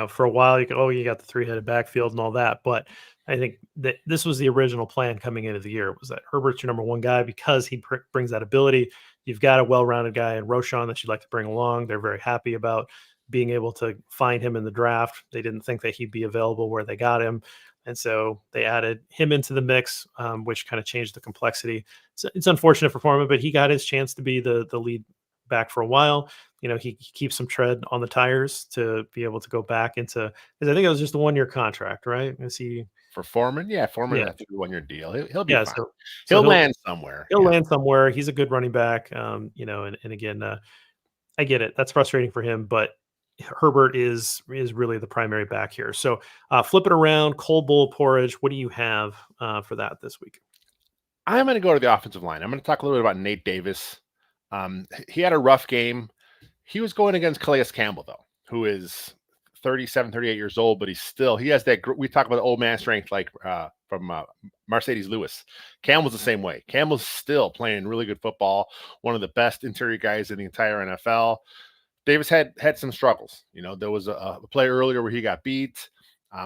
for a while you got the 3-headed backfield and all that. But I think that this was the original plan coming into the year, was that Herbert's your number 1 guy because he brings that ability. You've got a well-rounded guy in Roschon that you'd like to bring along. They're very happy about being able to find him in the draft. They didn't think that he'd be available where they got him. And so they added him into the mix, which kind of changed the complexity. So it's unfortunate for Foreman, but he got his chance to be the lead back for a while. He keeps some tread on the tires to be able to go back into, because I think it was just a 1-year contract, right? Is he for Foreman? Yeah, Foreman had a 1-year deal. He'll be fine. So he'll land somewhere. He'll land somewhere. He's a good running back. And again, I get it. That's frustrating for him, but Herbert is really the primary back here. So flip it around. Cold bowl porridge. What do you have for that this week? I'm going to go to the offensive line. I'm going to talk a little bit about Nate Davis. He had a rough game. He was going against Calais Campbell, though, who is 37, 38 years old, but he has that, we talk about the old man strength, like from Mercedes Lewis. Campbell's the same way. Campbell's still playing really good football, one of the best interior guys in the entire NFL. Davis had some struggles. There was a play earlier where he got beat.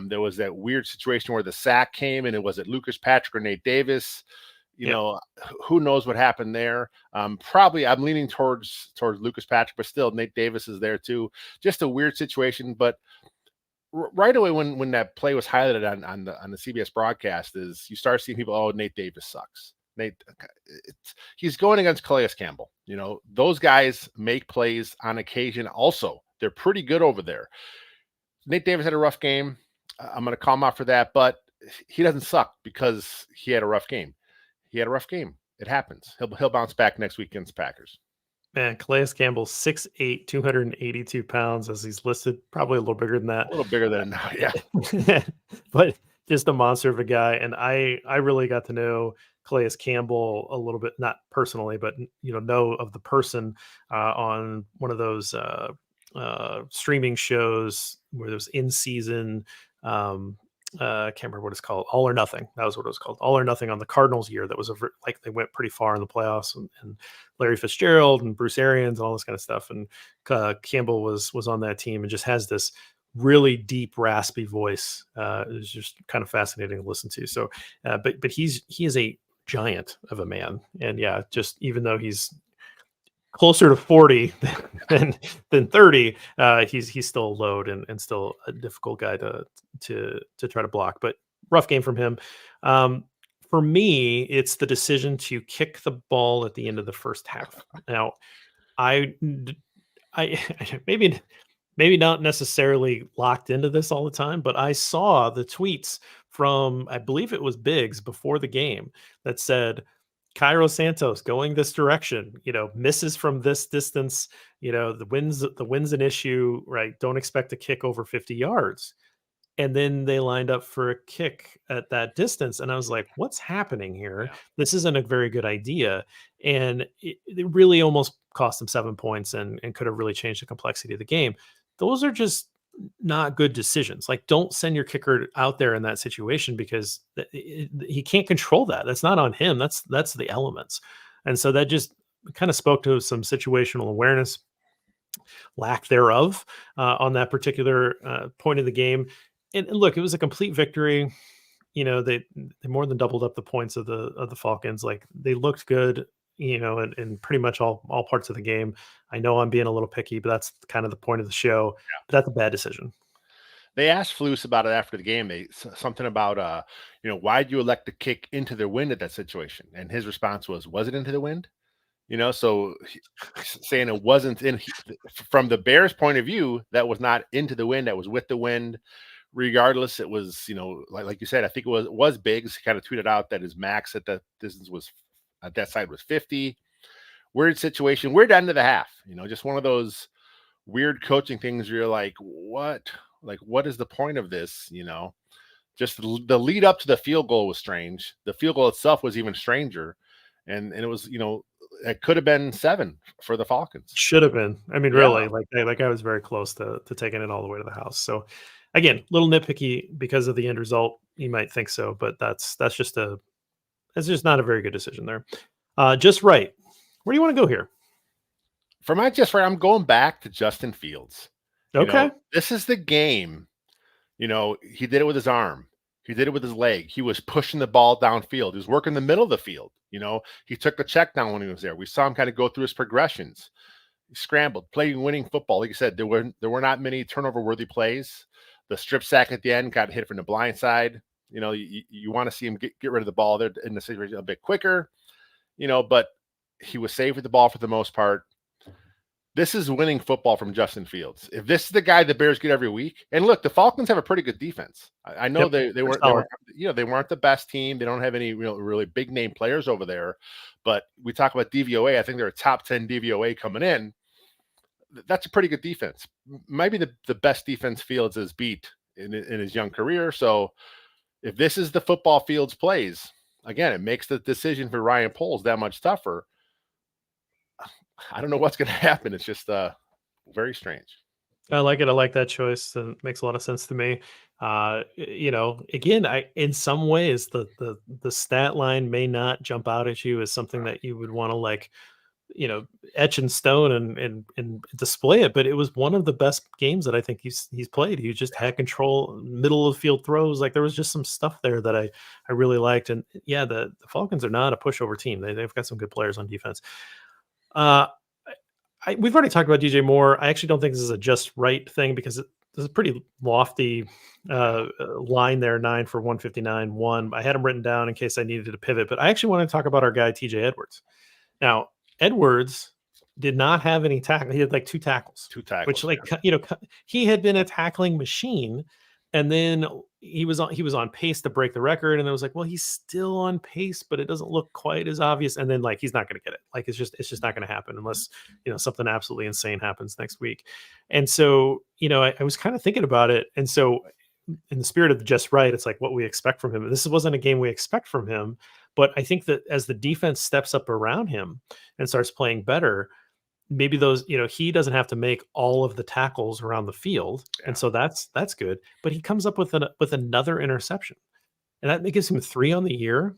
There was that weird situation where the sack came, and it was at Lucas Patrick or Nate Davis. Who knows what happened there? Probably I'm leaning towards Lucas Patrick, but still Nate Davis is there too. Just a weird situation. But right away when that play was highlighted on the CBS broadcast, is you start seeing people, oh, Nate Davis sucks. He's going against Calais Campbell. Those guys make plays on occasion. Also, they're pretty good over there. Nate Davis had a rough game. I'm going to call him out for that, but he doesn't suck because he had a rough game. He had a rough game. It happens. He'll bounce back next week against the Packers. Man, Calais Campbell, 6'8", 282 pounds, as he's listed. Probably a little bigger than that. A little bigger than now, yeah. But just a monster of a guy. And I really got to know Calais Campbell a little bit, not personally, but know of the person on one of those streaming shows where there's in-season. I can't remember what it's called. All or Nothing. That was what it was called. All or Nothing on the Cardinals year. That was they went pretty far in the playoffs, and Larry Fitzgerald and Bruce Arians and all this kind of stuff. And Campbell was on that team and just has this really deep, raspy voice. It was just kind of fascinating to listen to. So, but he is a giant of a man, and yeah, just even though he's closer to 40 than 30, he's still a load and still a difficult guy to try to block. But rough game from him. For me, it's the decision to kick the ball at the end of the first half. Now, I maybe not necessarily locked into this all the time, but I saw the tweets from, I believe it was Biggs before the game, that said, Cairo Santos going this direction, misses from this distance, the wind's an issue, right? Don't expect to kick over 50 yards. And then they lined up for a kick at that distance. And I was like, what's happening here? Yeah. This isn't a very good idea. And it really almost cost them 7 points and could have really changed the complexity of the game. Those are just not good decisions. Like, don't send your kicker out there in that situation because he can't control that. That's not on him. That's the elements. And so that just kind of spoke to some situational awareness, lack thereof, on that particular point of the game. And look, it was a complete victory. They more than doubled up the points of the Falcons. Like, they looked good, in pretty much all parts of the game. I know I'm being a little picky, but that's kind of the point of the show. But that's a bad decision. They asked Flus about it after the game. Something about why'd you elect to kick into the wind at that situation? And his response was it into the wind? So saying it wasn't from the Bears' point of view, that was not into the wind, that was with the wind. Regardless, it was, like you said, I think it was Biggs kind of tweeted out that his max at that distance was at that side was 50. Weird situation, weird end of the half, just one of those weird coaching things where you're like, what? Like, what is the point of this? Just the lead up to the field goal was strange. The field goal itself was even stranger. And it was, it could have been 7 for the Falcons. Should have been. I mean, really, like I was very close to taking it all the way to the house. So again, little nitpicky because of the end result. You might think so, but that's just not a very good decision there. Just right. Where do you want to go here? For my just right, I'm going back to Justin Fields. Okay. This is the game. He did it with his arm. He did it with his leg. He was pushing the ball downfield. He was working the middle of the field. He took the check down when he was there. We saw him kind of go through his progressions. He scrambled, playing winning football. Like I said, there were not many turnover-worthy plays. The strip sack at the end got hit from the blind side. You want to see him get rid of the ball there in the situation a bit quicker. But he was safe with the ball for the most part. This is winning football from Justin Fields. If this is the guy the Bears get every week, and look, the Falcons have a pretty good defense. I know they weren't the best team. They don't have any really big name players over there, but we talk about DVOA. I think they're a top 10 DVOA coming in. That's a pretty good defense. Maybe the best defense Fields has beat in his young career. So if this is the football Fields plays, again, it makes the decision for Ryan Poles that much tougher. I don't know what's going to happen. It's just very strange. I like it. I like that choice. It makes a lot of sense to me. Again, in some ways, the stat line may not jump out at you as something that you would want to etch in stone and display it. But it was one of the best games that I think he's played. He just had control, middle of the field throws. Like, there was just some stuff there that I really liked. And yeah, the Falcons are not a pushover team. They've got some good players on defense. We've already talked about DJ Moore. I actually don't think this is a just right thing because this is a pretty lofty line there, 9 for 159, 1. I had him written down in case I needed to pivot, but I actually want to talk about our guy, TJ Edwards. Now, Edwards did not have any tackle. He had like 2 tackles. 2 tackles. Which, he had been a tackling machine. And then he was on pace to break the record. And I was like, well, he's still on pace, but it doesn't look quite as obvious. And then he's not going to get it. Like, it's just not going to happen unless, something absolutely insane happens next week. And so, I was kind of thinking about it. And so in the spirit of just right, it's like what we expect from him. This wasn't a game we expect from him, but I think that as the defense steps up around him and starts playing better, maybe those, he doesn't have to make all of the tackles around the field. Yeah. And so that's good. But he comes up with another interception, and that gives him 3 on the year.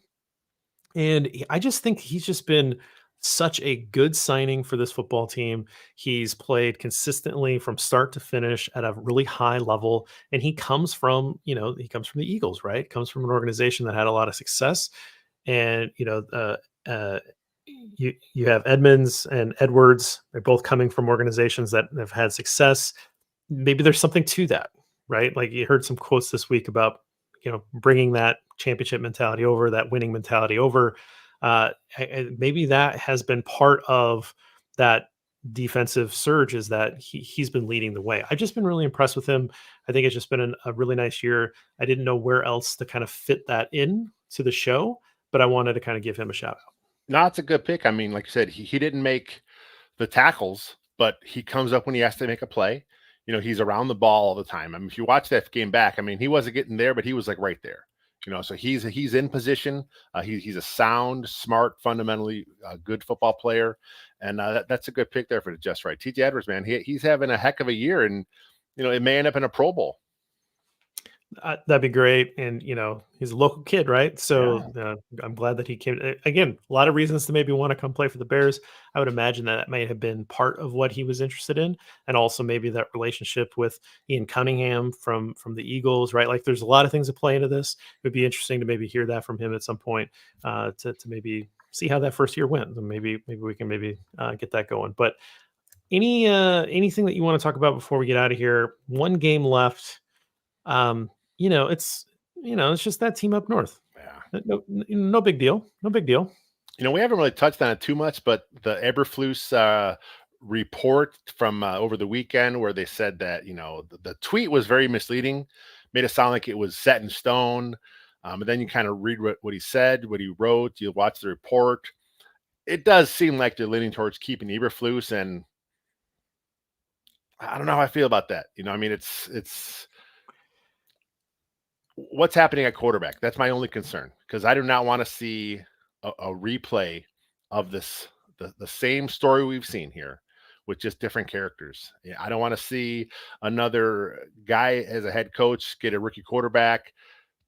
And I just think he's just been such a good signing for this football team. He's played consistently from start to finish at a really high level. And he comes from the Eagles, right? Comes from an organization that had a lot of success. And, you have Edmonds and Edwards. They're both coming from organizations that have had success. Maybe there's something to that, right? Like, you heard some quotes this week about, bringing that championship mentality over, that winning mentality over. Maybe that has been part of that defensive surge, is that he's been leading the way. I've just been really impressed with him. I think it's just been a really nice year. I didn't know where else to kind of fit that in to the show, but I wanted to kind of give him a shout out. No, it's a good pick. I mean, like you said, he didn't make the tackles, but he comes up when he has to make a play. He's around the ball all the time. I mean, if you watch that game back, I mean, he wasn't getting there, but he was like right there. So he's in position. He's a sound, smart, fundamentally good football player, and that's a good pick there for the just right. T.J. Edwards, man, he's having a heck of a year, and it may end up in a Pro Bowl. That'd be great. And, he's a local kid, right? So Yeah, I'm glad that he came. Again, a lot of reasons to maybe want to come play for the Bears. I would imagine that may have been part of what he was interested in. And also maybe that relationship with Ian Cunningham from the Eagles, right? Like there's a lot of things that play into this. It would be interesting to maybe hear that from him at some point to maybe see how that first year went. And maybe we can get that going. But anything that you want to talk about before we get out of here? One game left. Um, it's just that team up north. yeah. No big deal. No big deal. We haven't really touched on it too much, but the Eberflus report from over the weekend where they said that, the tweet was very misleading, made it sound like it was set in stone. And then you kind of read what he said, what he wrote, you watch the report. It does seem like they're leaning towards keeping Eberflus, and I don't know how I feel about that. I mean, it's what's happening at quarterback. That's my only concern, because I do not want to see a replay of the same story we've seen here with just different characters. Yeah, I don't want to see another guy as a head coach get a rookie quarterback,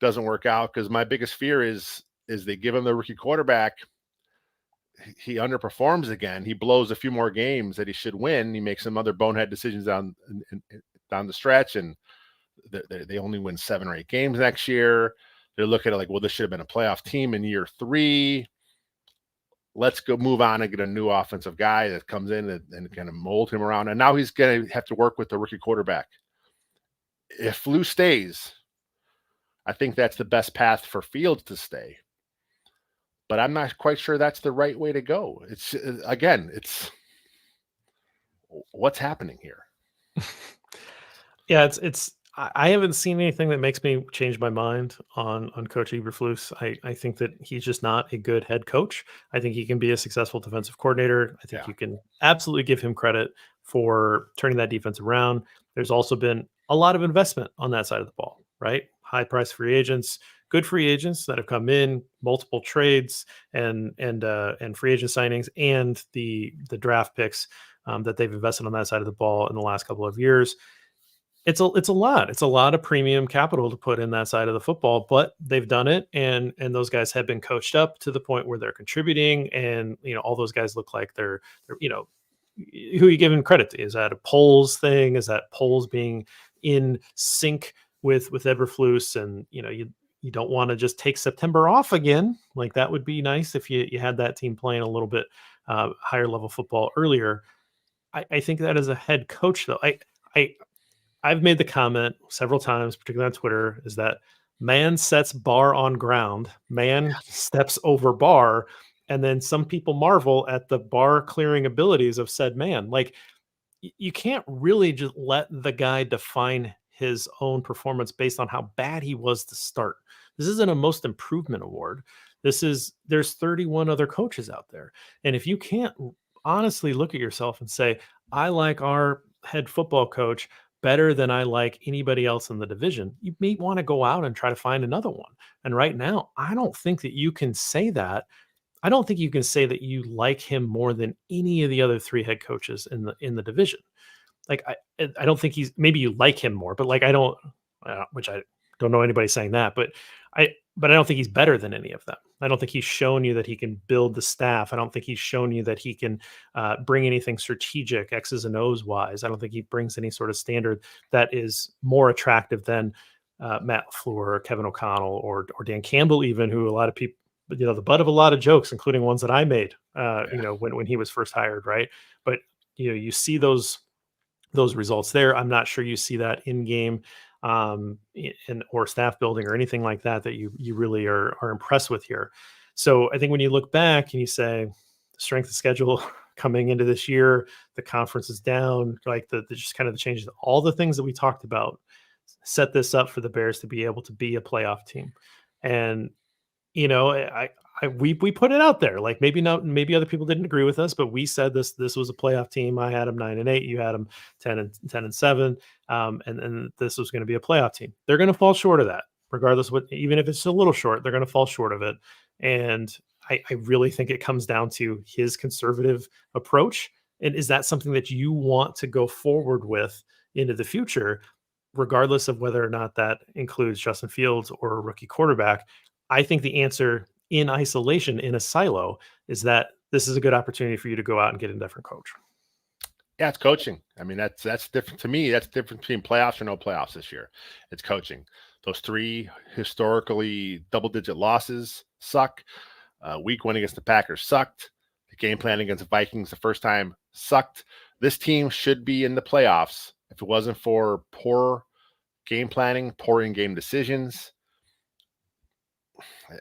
doesn't work out, because my biggest fear is they give him the rookie quarterback, he underperforms again, he blows a few more games that he should win, he makes some other bonehead decisions down the stretch, and they only win 7 or 8 games next year. They're looking at it like, well, this should have been a playoff team in year 3. Let's go move on and get a new offensive guy that comes in and kind of mold him around. And now he's going to have to work with the rookie quarterback. If Flu stays, I think that's the best path for Fields to stay. But I'm not quite sure that's the right way to go. It's what's happening here. Yeah, I haven't seen anything that makes me change my mind on Coach Eberflus. I think that he's just not a good head coach. I think he can be a successful defensive coordinator. I think you can absolutely give him credit for turning that defense around. There's also been a lot of investment on that side of the ball, right? High price free agents, good free agents that have come in, multiple trades and free agent signings, and the draft picks that they've invested on that side of the ball in the last couple of years. It's a lot. It's a lot of premium capital to put in that side of the football, but they've done it, and those guys have been coached up to the point where they're contributing, and all those guys look like they're who are you giving credit to? Is that a Poles thing? Is that Poles being in sync with Eberflus? And you don't want to just take September off again. Like that would be nice if you had that team playing a little bit higher level football earlier. I think that as a head coach, though, I've made the comment several times, particularly on Twitter, is that man sets bar on ground, man steps over bar, and then some people marvel at the bar clearing abilities of said man. Like you can't really just let the guy define his own performance based on how bad he was to start. This isn't a most improvement award. There's 31 other coaches out there. And if you can't honestly look at yourself and say, I like our head football coach better than I like anybody else in the division, you may want to go out and try to find another one. And right now, I don't think that you can say that. I don't think you can say that you like him more than any of the other 3 head coaches in the division. Like I don't think maybe you like him more, but like I don't, which I don't know anybody saying that, but I don't think he's better than any of them. I don't think he's shown you that he can build the staff. I don't think he's shown you that he can bring anything strategic, X's and O's wise. I don't think he brings any sort of standard that is more attractive than Matt LaFleur or Kevin O'Connell or Dan Campbell, even, who a lot of people, the butt of a lot of jokes, including ones that I made, when he was first hired, right? But you see those results there. I'm not sure you see that in game or staff building or anything like that you really are impressed with here. So I think when you look back and you say the strength of schedule coming into this year, the conference is down, like the just kind of the changes, all the things that we talked about set this up for the Bears to be able to be a playoff team. And I we put it out there. Like maybe other people didn't agree with us, but we said this was a playoff team. I had them 9-8. You had them 10-7. And this was going to be a playoff team. They're going to fall short of that, regardless of what, even if it's a little short, they're going to fall short of it. And I really think it comes down to his conservative approach. And is that something that you want to go forward with into the future, regardless of whether or not that includes Justin Fields or a rookie quarterback? I think the answer in isolation, in a silo, is that this is a good opportunity for you to go out and get a different coach. Yeah, it's coaching. I mean, that's different to me. That's different between playoffs or no playoffs this year. It's coaching. Those 3 historically double-digit losses suck. Week 1 against the Packers sucked. The game plan against the Vikings the first time sucked. This team should be in the playoffs if it wasn't for poor game planning, poor in-game decisions.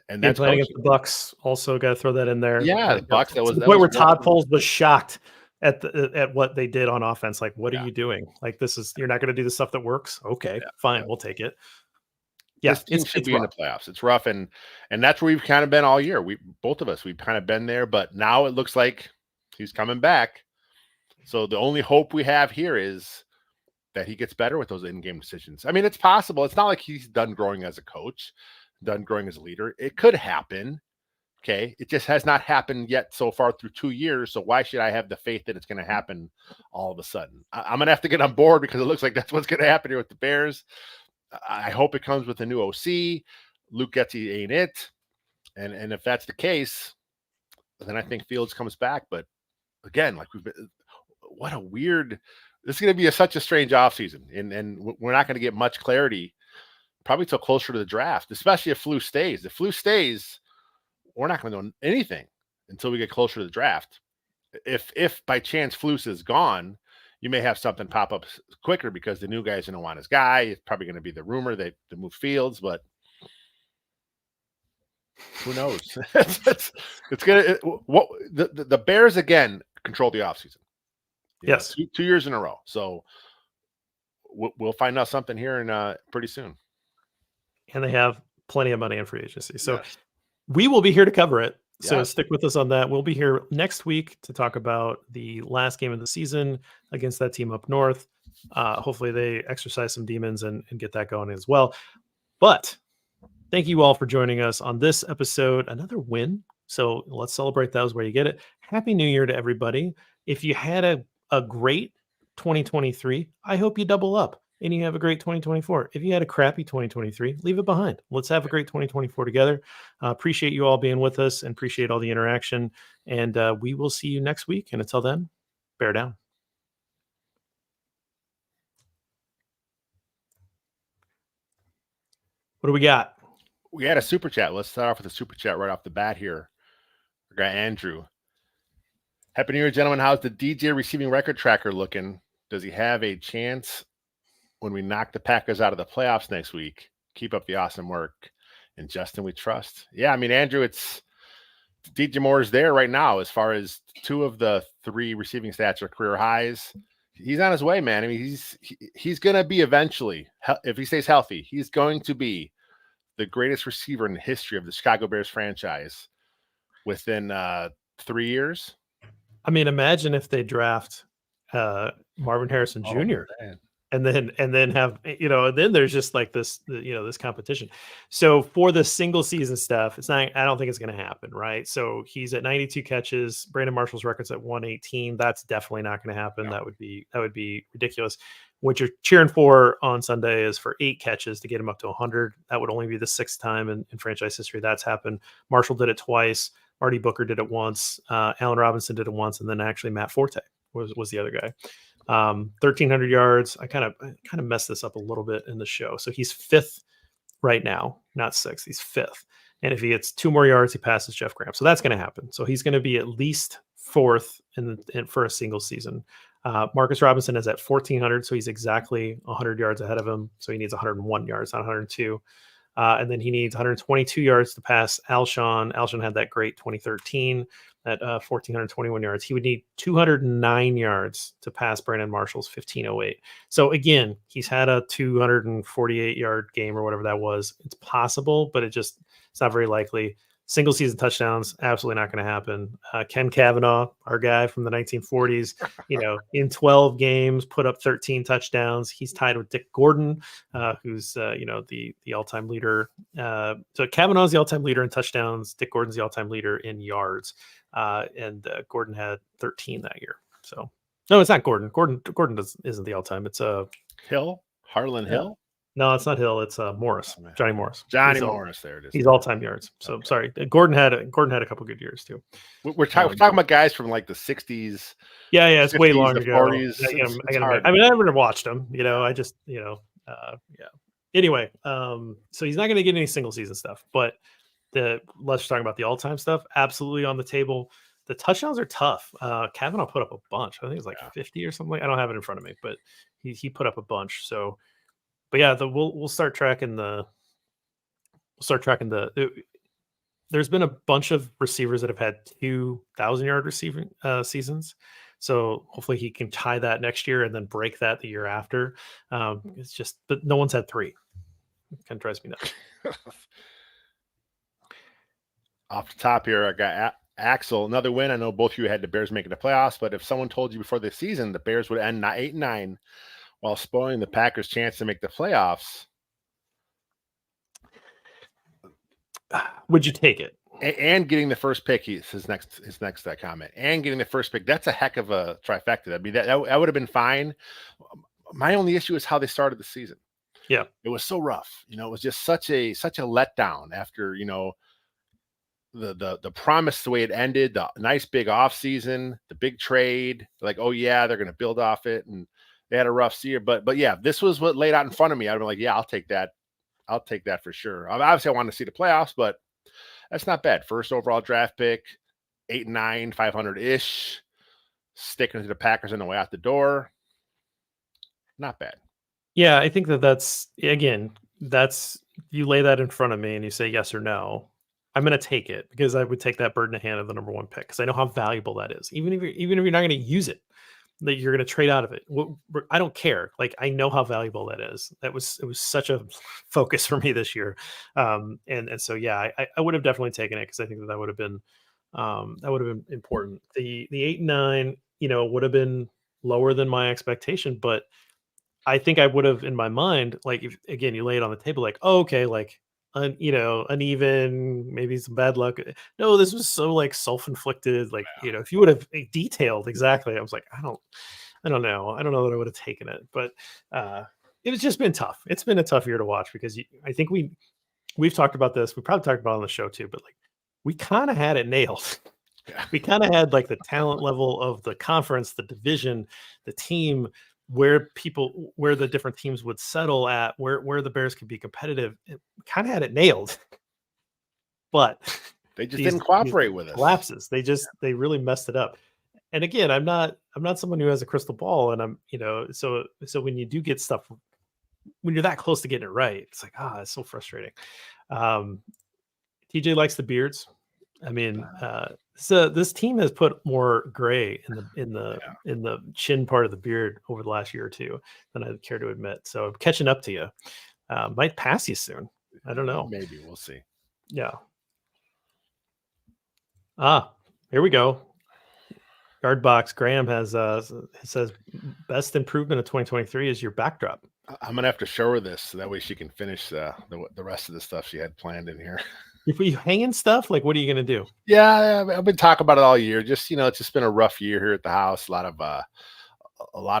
And that's playing against the Bucks. Also, got to throw that in there. Yeah, the Bucks. That was the point where Todd Bowles was shocked at what they did on offense. Like, what are you doing? Like, you're not going to do the stuff that works. Okay, fine, we'll take it. Yeah, this team should be in the playoffs. It's rough, and that's where we've kind of been all year. Both of us, we've kind of been there, but now it looks like he's coming back. So the only hope we have here is that he gets better with those in-game decisions. I mean, it's possible. It's not like he's done growing as a coach, done growing as a leader. It could happen. Okay. It just has not happened yet so far through 2 years. So why should I have the faith that it's going to happen all of a sudden? I'm going to have to get on board because it looks like that's what's going to happen here with the Bears. I hope it comes with a new OC. Luke Getsy ain't it. And if that's the case, then I think Fields comes back. But again, like what a weird, this is going to be such a strange offseason. And we're not going to get much clarity probably till closer to the draft, especially if Flu stays. If Flu stays, we're not going to know anything until we get closer to the draft. If by chance Flus is gone, you may have something pop up quicker because the new guy's going to want his guy. It's probably going to be the rumor they move Fields, but who knows? it's going to the Bears again control the offseason. Yes, 2 years in a row. So we'll find out something here in pretty soon. And they have plenty of money in free agency. So we will be here to cover it. So stick with us on that. We'll be here next week to talk about the last game of the season against that team up north. Hopefully they exercise some demons and get that going as well. But thank you all for joining us on this episode. Another win. So let's celebrate those where you get it. Happy New Year to everybody. If you had a great 2023, I hope you double up and you have a great 2024. If you had a crappy 2023, leave it behind. Let's have a great 2024 together. Appreciate you all being with us and appreciate all the interaction. And we will see you next week. And until then, bear down. What do we got? We had a super chat. Let's start off with a super chat right off the bat here. Our guy Andrew. Happy New Year, gentlemen. How's the DJ receiving record tracker looking? Does he have a chance when we knock the Packers out of the playoffs next week? Keep up the awesome work. And Justin, we trust. Yeah, I mean, Andrew, it's DJ Moore's there right now as far as 2 of the 3 receiving stats are career highs. He's on his way, man. I mean, he's going to be eventually, if he stays healthy, he's going to be the greatest receiver in the history of the Chicago Bears franchise within 3 years. I mean, imagine if they draft Marvin Harrison Jr. And then have, then there's just like this, this competition. So for the single season stuff, I don't think it's going to happen. Right. So he's at 92 catches. Brandon Marshall's record's at 118. That's definitely not going to happen. No. That would be ridiculous. What you're cheering for on Sunday is for 8 catches to get him up to 100. That would only be the 6th time in franchise history that's happened. Marshall did it twice. Marty Booker did it once. Allen Robinson did it once. And then actually Matt Forte was the other guy. 1,300 yards. I kind of messed this up a little bit in the show. So he's 5th right now, not 6th. He's 5th. And if he gets 2 more yards, he passes Jeff Graham. So that's going to happen. So he's going to be at least 4th for a single season. Marcus Robinson is at 1,400. So he's exactly 100 yards ahead of him. So he needs 101 yards, not 102. And then he needs 122 yards to pass Alshon. Alshon had that great 2013 at 1,421 yards. He would need 209 yards to pass Brandon Marshall's 1,508. So again, he's had a 248 yard game or whatever that was. It's possible, but it's not very likely. Single season touchdowns, absolutely not going to happen. Ken Kavanaugh, our guy from the 1940s, in 12 games, put up 13 touchdowns. He's tied with Dick Gordon, who's the all-time leader. So Kavanaugh's the all-time leader in touchdowns. Dick Gordon's the all-time leader in yards, and Gordon had 13 that year. So no, it's not Gordon. Gordon isn't the all-time. It's Hill, Harlan Hill. No, it's not Hill. It's Morris, Johnny Morris. Morris. There it is. He's all-time yards. So Okay. Sorry, Gordon had a couple good years too. We're talking about guys from like the 60s. Yeah, it's way long ago. 40s. I never watched him. I just yeah. Anyway, so he's not going to get any single season stuff, but let's talk about the all-time stuff. Absolutely on the table. The touchdowns are tough. Kavanaugh put up a bunch. I think it's like 50 or something. I don't have it in front of me, but he put up a bunch. So. But yeah, we'll start tracking there's been a bunch of receivers that have had 2,000-yard receiving seasons. So hopefully he can tie that next year and then break that the year after. It's just, but no one's had 3. It kind of drives me nuts. Off the top here, I got Axel, another win. I know both of you had the Bears making the playoffs, but if someone told you before the season the Bears would end 8-9 while spoiling the Packers' chance to make the playoffs, would you take it? And getting the first pick, his next comment, and getting the first pick, that's a heck of a trifecta. I mean, that would have been fine. My only issue is how they started the season. Yeah, it was so rough. It was just such a letdown after the promise, the way it ended, the nice big off season, the big trade. Like, oh yeah, they're going to build off it, and they had a rough year. But yeah, this was what laid out in front of me. I'd be like, yeah, I'll take that. I'll take that for sure. Obviously, I want to see the playoffs, but that's not bad. First overall draft pick, 8-9, 500-ish, sticking to the Packers on the way out the door. Not bad. Yeah, I think that's you lay that in front of me and you say yes or no. I'm going to take it because I would take that bird in the hand of the number 1 pick because I know how valuable that is. Even if you're not going to use it, that you're going to trade out of it. I don't care. Like, I know how valuable that is. It was such a focus for me this year. And so, yeah, I would have definitely taken it because I think that would have been important. The 8-9, would have been lower than my expectation, but I think I would have in my mind, like, if again, you lay it on the table, like, oh, okay, like, uneven, maybe some bad luck. No, this was so like self-inflicted. Like, if you would have detailed exactly, I was like, I don't know. I don't know that I would have taken it, but it was just been tough. It's been a tough year to watch because I think we've talked about this. We probably talked about it on the show too, but like we kind of had it nailed. We kind of had like the talent level of the conference, the division, the team, where the different teams would settle at, where the Bears could be competitive. It kind of had it nailed, but they just didn't cooperate with us. Collapses. They really messed it up. And again, I'm not someone who has a crystal ball, and I'm, so when you do get stuff, when you're that close to getting it right, it's like, it's so frustrating. TJ likes the beards. I mean, so this team has put more gray in the chin part of the beard over the last year or two than I'd care to admit. So I'm catching up to you. Might pass you soon. I don't know. Maybe we'll see. Yeah. Here we go. Guard box. Graham has says best improvement of 2023 is your backdrop. I'm gonna have to show her this so that way she can finish the rest of the stuff she had planned in here. If you hanging stuff, like, what are you going to do? Yeah, I've been talking about it all year. Just, it's just been a rough year here at the house. A lot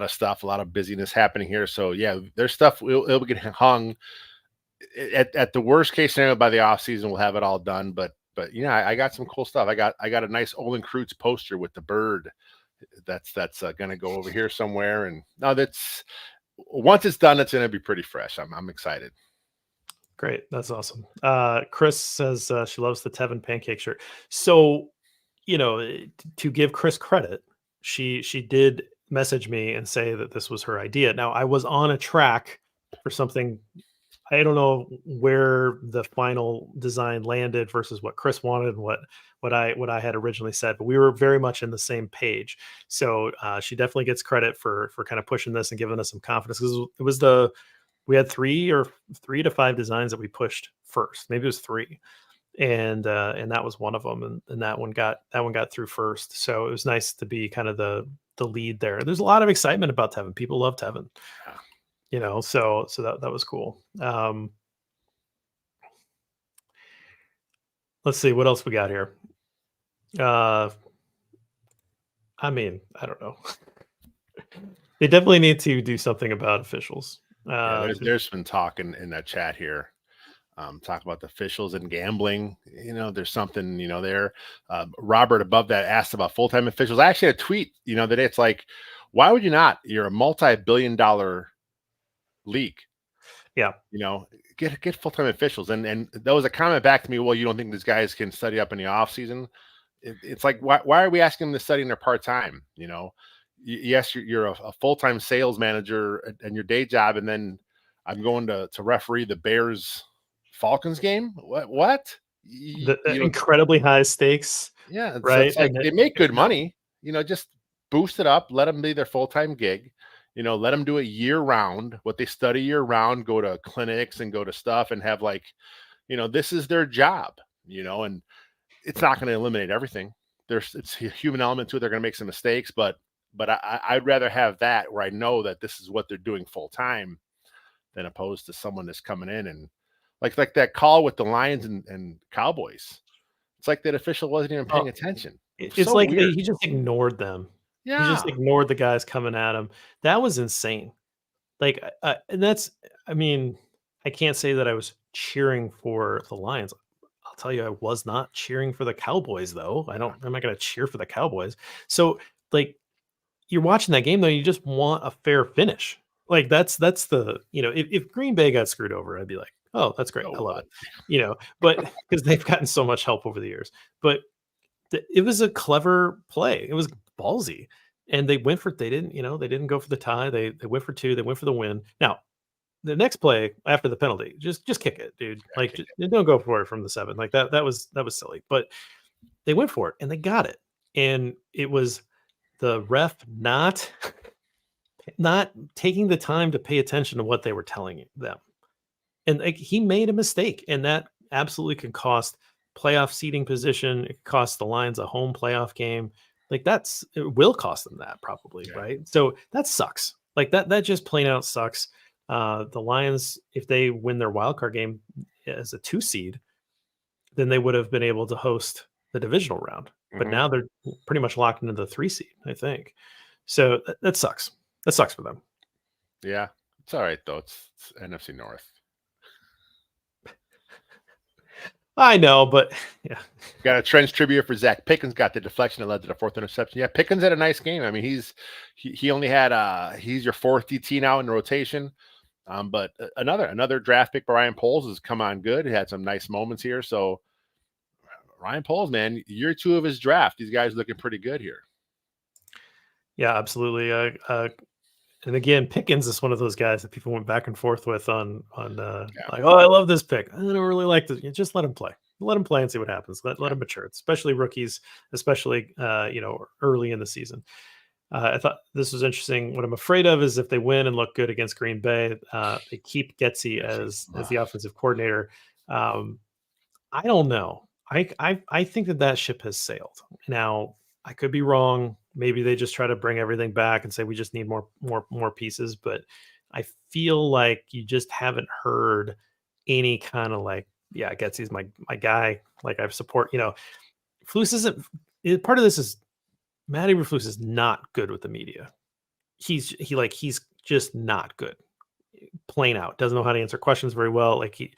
of stuff, a lot of busyness happening here. So yeah, there's stuff it'll get hung at the worst case scenario by the off season. We'll have it all done. But I got some cool stuff. I got a nice Olin Kreutz poster with the bird. That's going to go over here somewhere. And no, once it's done, it's going to be pretty fresh. I'm excited. Great. That's awesome. Chris says she loves the Tevin pancake shirt. So, to give Chris credit, she did message me and say that this was her idea. Now, I was on a track for something. I don't know where the final design landed versus what Chris wanted and what I had originally said, but we were very much in the same page. So she definitely gets credit for kind of pushing this and giving us some confidence, because we had 3 to 5 designs that we pushed first. Maybe it was 3. and that was one of them, and that one got through first. So it was nice to be kind of the lead there. There's a lot of excitement about Tevin. People love Tevin, so that was cool. Let's see what else we got here. I mean, I don't know. They definitely need to do something about officials. There's been talk in that chat here. Talk about the officials and gambling. There's something, there. Robert above that asked about full-time officials. I actually had a tweet, that it's like, why would you not? You're a multi-billion-dollar league. Yeah. Get full-time officials. And there was a comment back to me, well, you don't think these guys can study up in the off season? It's like, why are we asking them to study in their part-time? Yes, you're a full-time sales manager and your day job. And then I'm going to referee the Bears Falcons game. What? The incredibly high stakes. Yeah. Right. It's like they make good money, just boost it up, let them be their full-time gig. Let them do it year round, what they study year round, go to clinics and go to stuff and have this is their job, and it's not going to eliminate everything. It's a human element to it. They're going to make some mistakes, but I'd rather have that where I know that this is what they're doing full time than opposed to someone that's coming in and like that call with the Lions and Cowboys. It's like that official wasn't even paying attention. It's so like he just ignored them. Yeah. He just ignored the guys coming at him. That was insane. Like, and that's, I mean, I can't say that I was cheering for the Lions. I'll tell you, I was not cheering for the Cowboys, though. I'm not going to cheer for the Cowboys. So, like, you're watching that game, though, you just want a fair finish. Like, that's the, if Green Bay got screwed over, I'd be like, oh, that's great. I love it. But because they've gotten so much help over the years. But it was a clever play. It was ballsy. And they went for it. They didn't go for the tie. They went for two. They went for the win. Now, the next play after the penalty, just kick it, dude. Like, don't go for it from the 7. Like that was silly. But they went for it and they got it. And it was the ref not taking the time to pay attention to what they were telling them. And like he made a mistake, and that absolutely could cost playoff seating position. It cost the Lions a home playoff game. Like it will cost them that probably, right? So that sucks. Like that just plain out sucks. The Lions, if they win their wild card game as a 2 seed, then they would have been able to host the divisional round. But now they're pretty much locked into the 3 seed, I think. So that sucks. That sucks for them. Yeah, it's all right though. It's NFC North. I know, but yeah. Got a Trench trivia for Zach Pickens. Got the deflection that led to the 4th interception. Yeah, Pickens had a nice game. I mean, he only had he's your 4th DT now in the rotation. But another draft pick, Ryan Poles, has come on good. He had some nice moments here. So Ryan Poles, man, year 2 of his draft. These guys looking pretty good here. Yeah, absolutely. And again, Pickens is one of those guys that people went back and forth with on like, oh, I love this pick. I don't really like this. Just let him play. Let him play and see what happens. Let him mature, especially rookies, especially early in the season. I thought this was interesting. What I'm afraid of is if they win and look good against Green Bay, they keep Getsy as the offensive coordinator. I don't know. I think that ship has sailed. Now, I could be wrong. Maybe they just try to bring everything back and say we just need more pieces. But I feel like you just haven't heard any kind of like, yeah, Getsy's my guy. Like I support. Flus isn't part of this. Is Matty Eberflus is not good with the media. He's just not good. Plain out. Doesn't know how to answer questions very well. Like he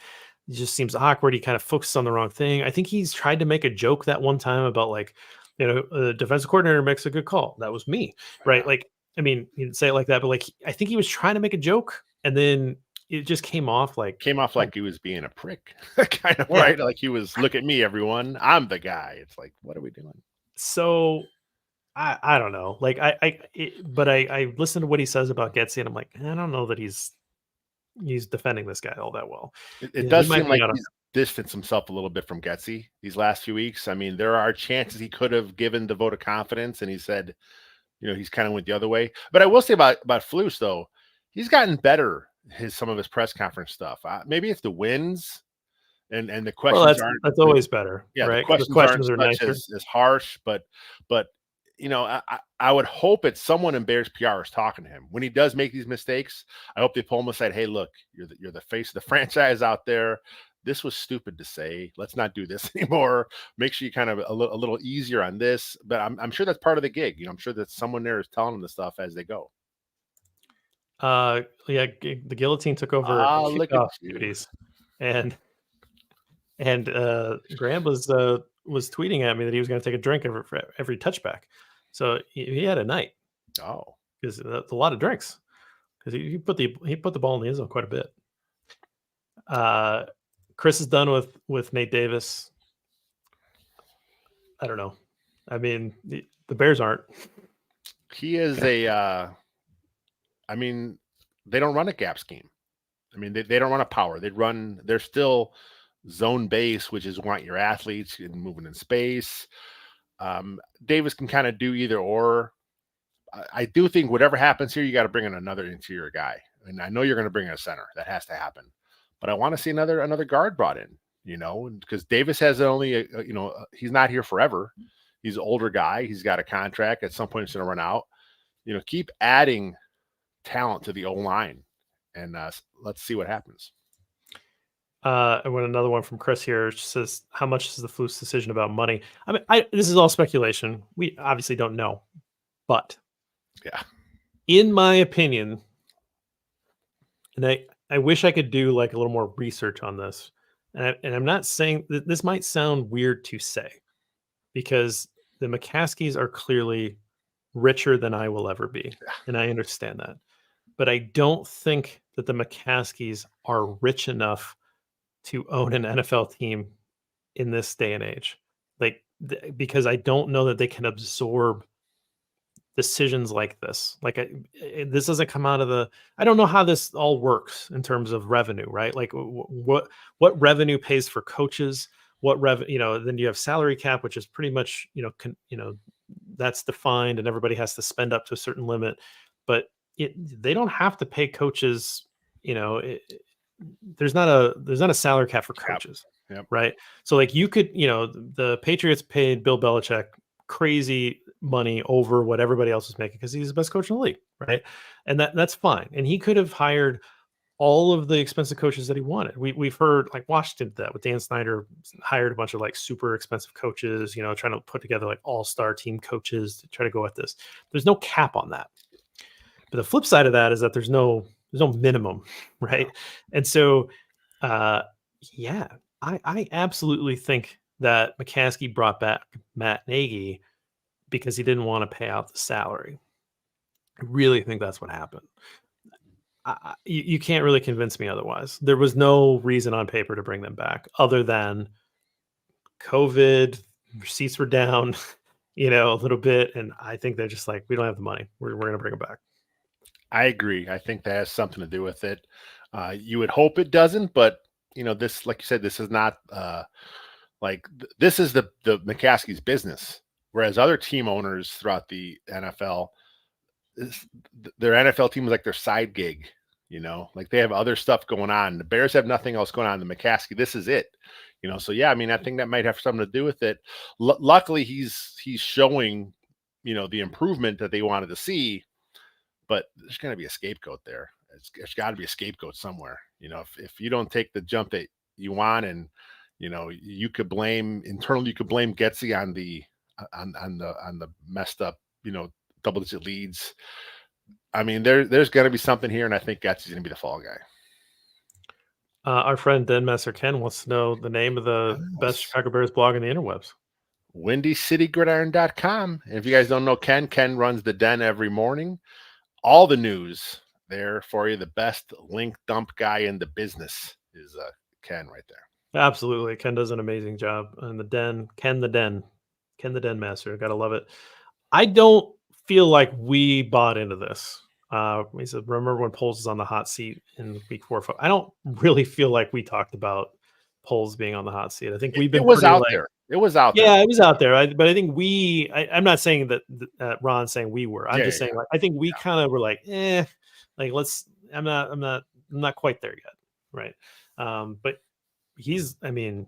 just seems awkward. He kind of focuses on the wrong thing. I think he's tried to make a joke that one time about like, the defensive coordinator makes a good call. That was me, right? Like, I mean, he didn't say it like that, but like, I think he was trying to make a joke, and then it just came off like he was being a prick, kind of, right? Like he was, look at me, everyone, I'm the guy. It's like, what are we doing? So, I don't know. Like, but I listened to what he says about Getsy, and I'm like, I don't know that he's defending this guy all that well. It does seem like he's distanced himself a little bit from Getsy these last few weeks. I mean, there are chances he could have given the vote of confidence, and he said, he's kind of went the other way. But I will say about Flus, though, he's gotten better. Some of his press conference stuff. Maybe it's the wins. and the Well, questions aren't that's always better, yeah, the right? 'Cause the questions aren't questions are such nicer. as harsh, but I would hope it's someone in Bears PR is talking to him when he does make these mistakes. I hope they pull him aside. Hey, look, you're the face of the franchise out there. This was stupid to say. Let's not do this anymore. Make sure you kind of a little easier on this. But I'm sure that's part of the gig. I'm sure that someone there is telling them the stuff as they go. Yeah, the guillotine took over Look at kickoff you. duties, and Graham was tweeting at me that he was going to take a drink for every touchback. So he had a night Oh, because that's a lot of drinks because he put the ball in the end zone quite a bit. Chris is done with Nate Davis. I don't know. I mean, the Bears aren't. he is I mean, they don't run a gap scheme. I mean, they don't run a power. They're still zone base, which is want your athletes and moving in space. Davis can kind of do either or. I do think whatever happens here, you got to bring in another interior guy. And I know you're going to bring in a center. That has to happen. But I want to see another guard brought in, because Davis has only, he's not here forever. He's an older guy. He's got a contract. At some point, it's going to run out. Keep adding talent to the O line, and let's see what happens. And when another one from Chris here says, "How much is the Flukes decision about money?" I mean, this is all speculation. We obviously don't know, but yeah, in my opinion, and I wish I could do like a little more research on this, and I'm not saying that this might sound weird to say, because the McCaskies are clearly richer than I will ever be, and I understand that, but I don't think that the McCaskies are rich enough to own an NFL team in this day and age. Like, because I don't know that they can absorb decisions like this. Like, this doesn't come out of I don't know how this all works in terms of revenue, right? Like, what revenue pays for coaches? What then you have salary cap, which is pretty much, that's defined and everybody has to spend up to a certain limit, but they don't have to pay coaches, there's not a salary cap for coaches. Yep. Right? So like you could, the Patriots paid Bill Belichick crazy money over what everybody else was making because he's the best coach in the league, right? And that's fine. And he could have hired all of the expensive coaches that he wanted. We've heard like Washington did that with Dan Snyder, hired a bunch of like super expensive coaches, trying to put together like all-star team coaches to try to go at this. There's no cap on that. But the flip side of that is that there's no minimum, right? And so, yeah, I absolutely think that McCaskey brought back Matt Nagy because he didn't want to pay out the salary. I really think that's what happened. You can't really convince me otherwise. There was no reason on paper to bring them back other than COVID, receipts were down, a little bit. And I think they're just like, we don't have the money. We're going to bring them back. I agree. I think that has something to do with it. You would hope it doesn't, but this, like you said, this is not this is the McCaskey's business. Whereas other team owners throughout the NFL, their NFL team is like their side gig. Like they have other stuff going on. The Bears have nothing else going on. The McCaskey, this is it. So yeah, I mean, I think that might have something to do with it. Luckily, he's showing, the improvement that they wanted to see. But there's going to be a scapegoat there. There's got to be a scapegoat somewhere. If you don't take the jump that you want, and you could blame internally, you could blame Getsy on the messed up, double-digit leads. I mean, there's going to be something here, and I think Getsy's going to be the fall guy. Our friend Denmaster Ken wants to know the name of the best Chicago Bears blog in the interwebs. WindyCityGridiron.com. And if you guys don't know Ken runs the Den every morning. All the news there for you. The best link dump guy in the business is Ken right there. Absolutely. Ken does an amazing job. And the Den, Ken the Den master. Gotta love it. I don't feel like we bought into this. He said, remember when Poles was on the hot seat in week 4? I don't really feel like we talked about Poles being on the hot seat. I think we've been out there. It was out there. Yeah, it was out there. But I think I'm not saying that Ron's saying we were. I'm just saying like I think we kind of were like, like I'm not quite there yet, right? But I mean,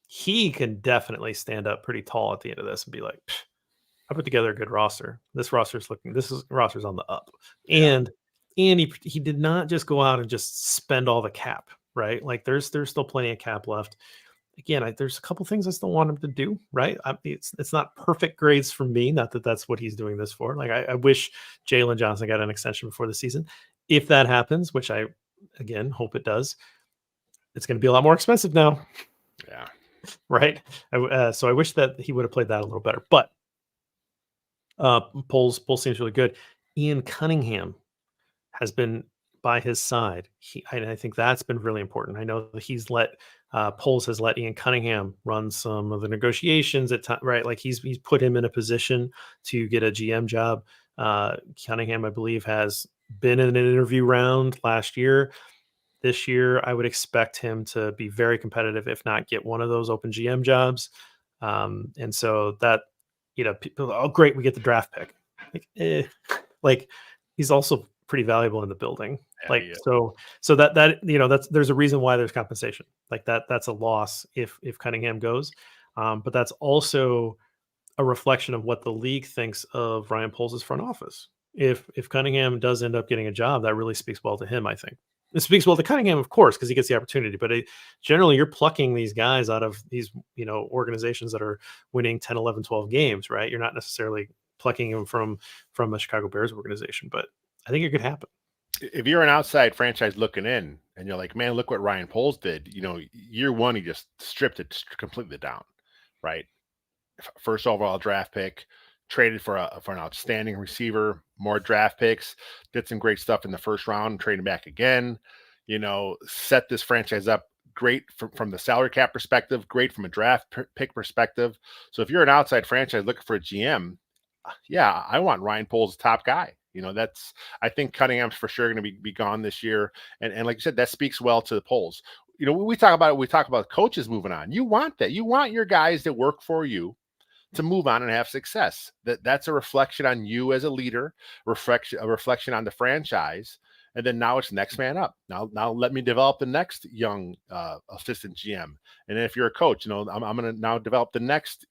he can definitely stand up pretty tall at the end of this and be like, I put together a good roster. This roster's on the up. Yeah. And he did not just go out and just spend all the cap, right? Like there's still plenty of cap left. Again, there's a couple things I still want him to do, right? It's not perfect grades for me. Not that that's what he's doing this for. Like I wish Jalen Johnson got an extension before the season. If that happens, which I again hope it does, it's going to be a lot more expensive now, Yeah. right? So I wish that he would have played that a little better. But Poles seems really good. Ian Cunningham has been by his side. I think that's been really important. I know that he's Poles has let Ian Cunningham run some of the negotiations at time, right? Like he's put him in a position to get a GM job. Cunningham, I believe, has been in an interview round last year. This year, I would expect him to be very competitive, if not get one of those open GM jobs. And so that, people, oh, great, we get the draft pick. Like he's also pretty valuable in the building. Yeah, So there's a reason why there's compensation. Like that's a loss if Cunningham goes. But that's also a reflection of what the league thinks of Ryan Poles' front office. If Cunningham does end up getting a job, that really speaks well to him, I think. It speaks well to Cunningham, of course, because he gets the opportunity. But generally, you're plucking these guys out of these, organizations that are winning 10, 11, 12 games, right? You're not necessarily plucking them from a Chicago Bears organization, but I think it could happen. If you're an outside franchise looking in and you're like, man, look what Ryan Poles did. Year one, he just stripped it completely down, right? First overall draft pick, traded for an outstanding receiver, more draft picks, did some great stuff in the first round, traded back again, set this franchise up great from the salary cap perspective, great from a draft pick perspective. So if you're an outside franchise looking for a GM, yeah, I want Ryan Poles top guy. I think Cunningham's for sure going to be gone this year. And like you said, that speaks well to the Poles. We talk about coaches moving on. You want that. You want your guys that work for you to move on and have success. That's a reflection on you as a leader, a reflection on the franchise. And then now it's next man up. Now let me develop the next young assistant GM. And if you're a coach, I'm going to now develop the next,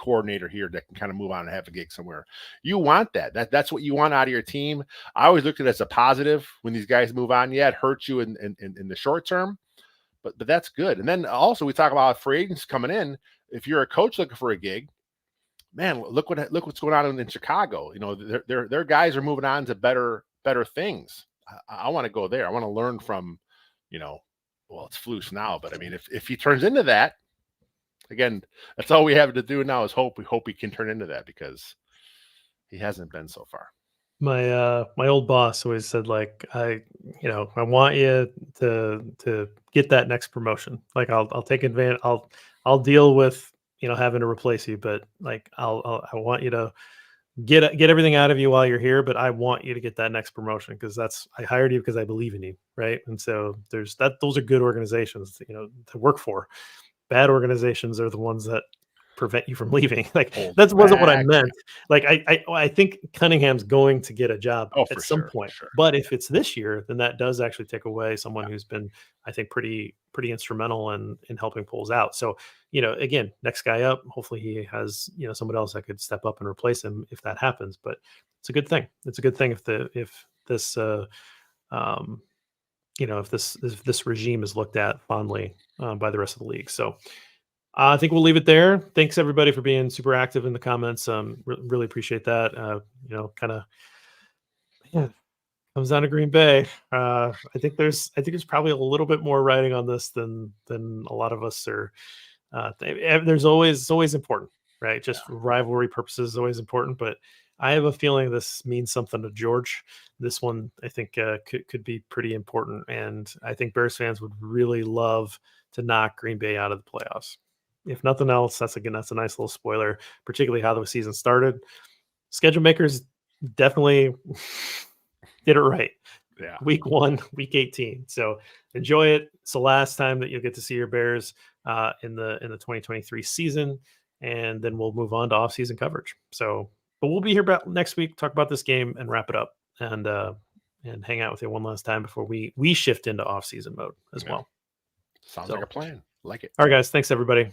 coordinator here that can kind of move on and have a gig somewhere. You want that. That's what you want out of your team. I always looked at it as a positive when these guys move on. Yeah, it hurts you in the short term, but that's good. And then also we talk about free agents coming in. If you're a coach looking for a gig, man, look what's going on in Chicago. Their guys are moving on to better things. I want to go there. I want to learn from, well, it's Flus now, but I mean, if he turns into that, again, that's all we have to do now is hope. We hope he can turn into that because he hasn't been so far. My old boss always said, like, I want you to get that next promotion. Like I'll take advantage. I'll deal with, having to replace you, but like I want you to get everything out of you while you're here, but I want you to get that next promotion because I hired you because I believe in you. Right. And so those are good organizations, to work for. Bad organizations are the ones that prevent you from leaving. Like that wasn't what I meant. Like I think Cunningham's going to get a job at some point. Sure. But if it's this year, then that does actually take away someone who's been, I think, pretty instrumental in helping Poles out. So, again, next guy up, hopefully he has, someone else that could step up and replace him if that happens. But it's a good thing. It's a good thing if this if this regime is looked at fondly by the rest of the league. So I think we'll leave it there. Thanks everybody for being super active in the comments. Really appreciate that. Kind of, comes down to Green Bay. I think there's probably a little bit more writing on this than a lot of us are. There's always important, right? Just rivalry purposes is always important, but I have a feeling this means something to George. This one, I think, could be pretty important, and I think Bears fans would really love to knock Green Bay out of the playoffs. If nothing else, that's a nice little spoiler, particularly how the season started. Schedule makers definitely did it right. Yeah. Week 1, week 18. So enjoy it. It's the last time that you'll get to see your Bears in the 2023 season, and then we'll move on to off-season coverage. So, but we'll be here about next week, talk about this game, and wrap it up, and hang out with you one last time before we shift into off-season mode as well. Sounds So, like a plan. Like it. all right, guys. Thanks, everybody.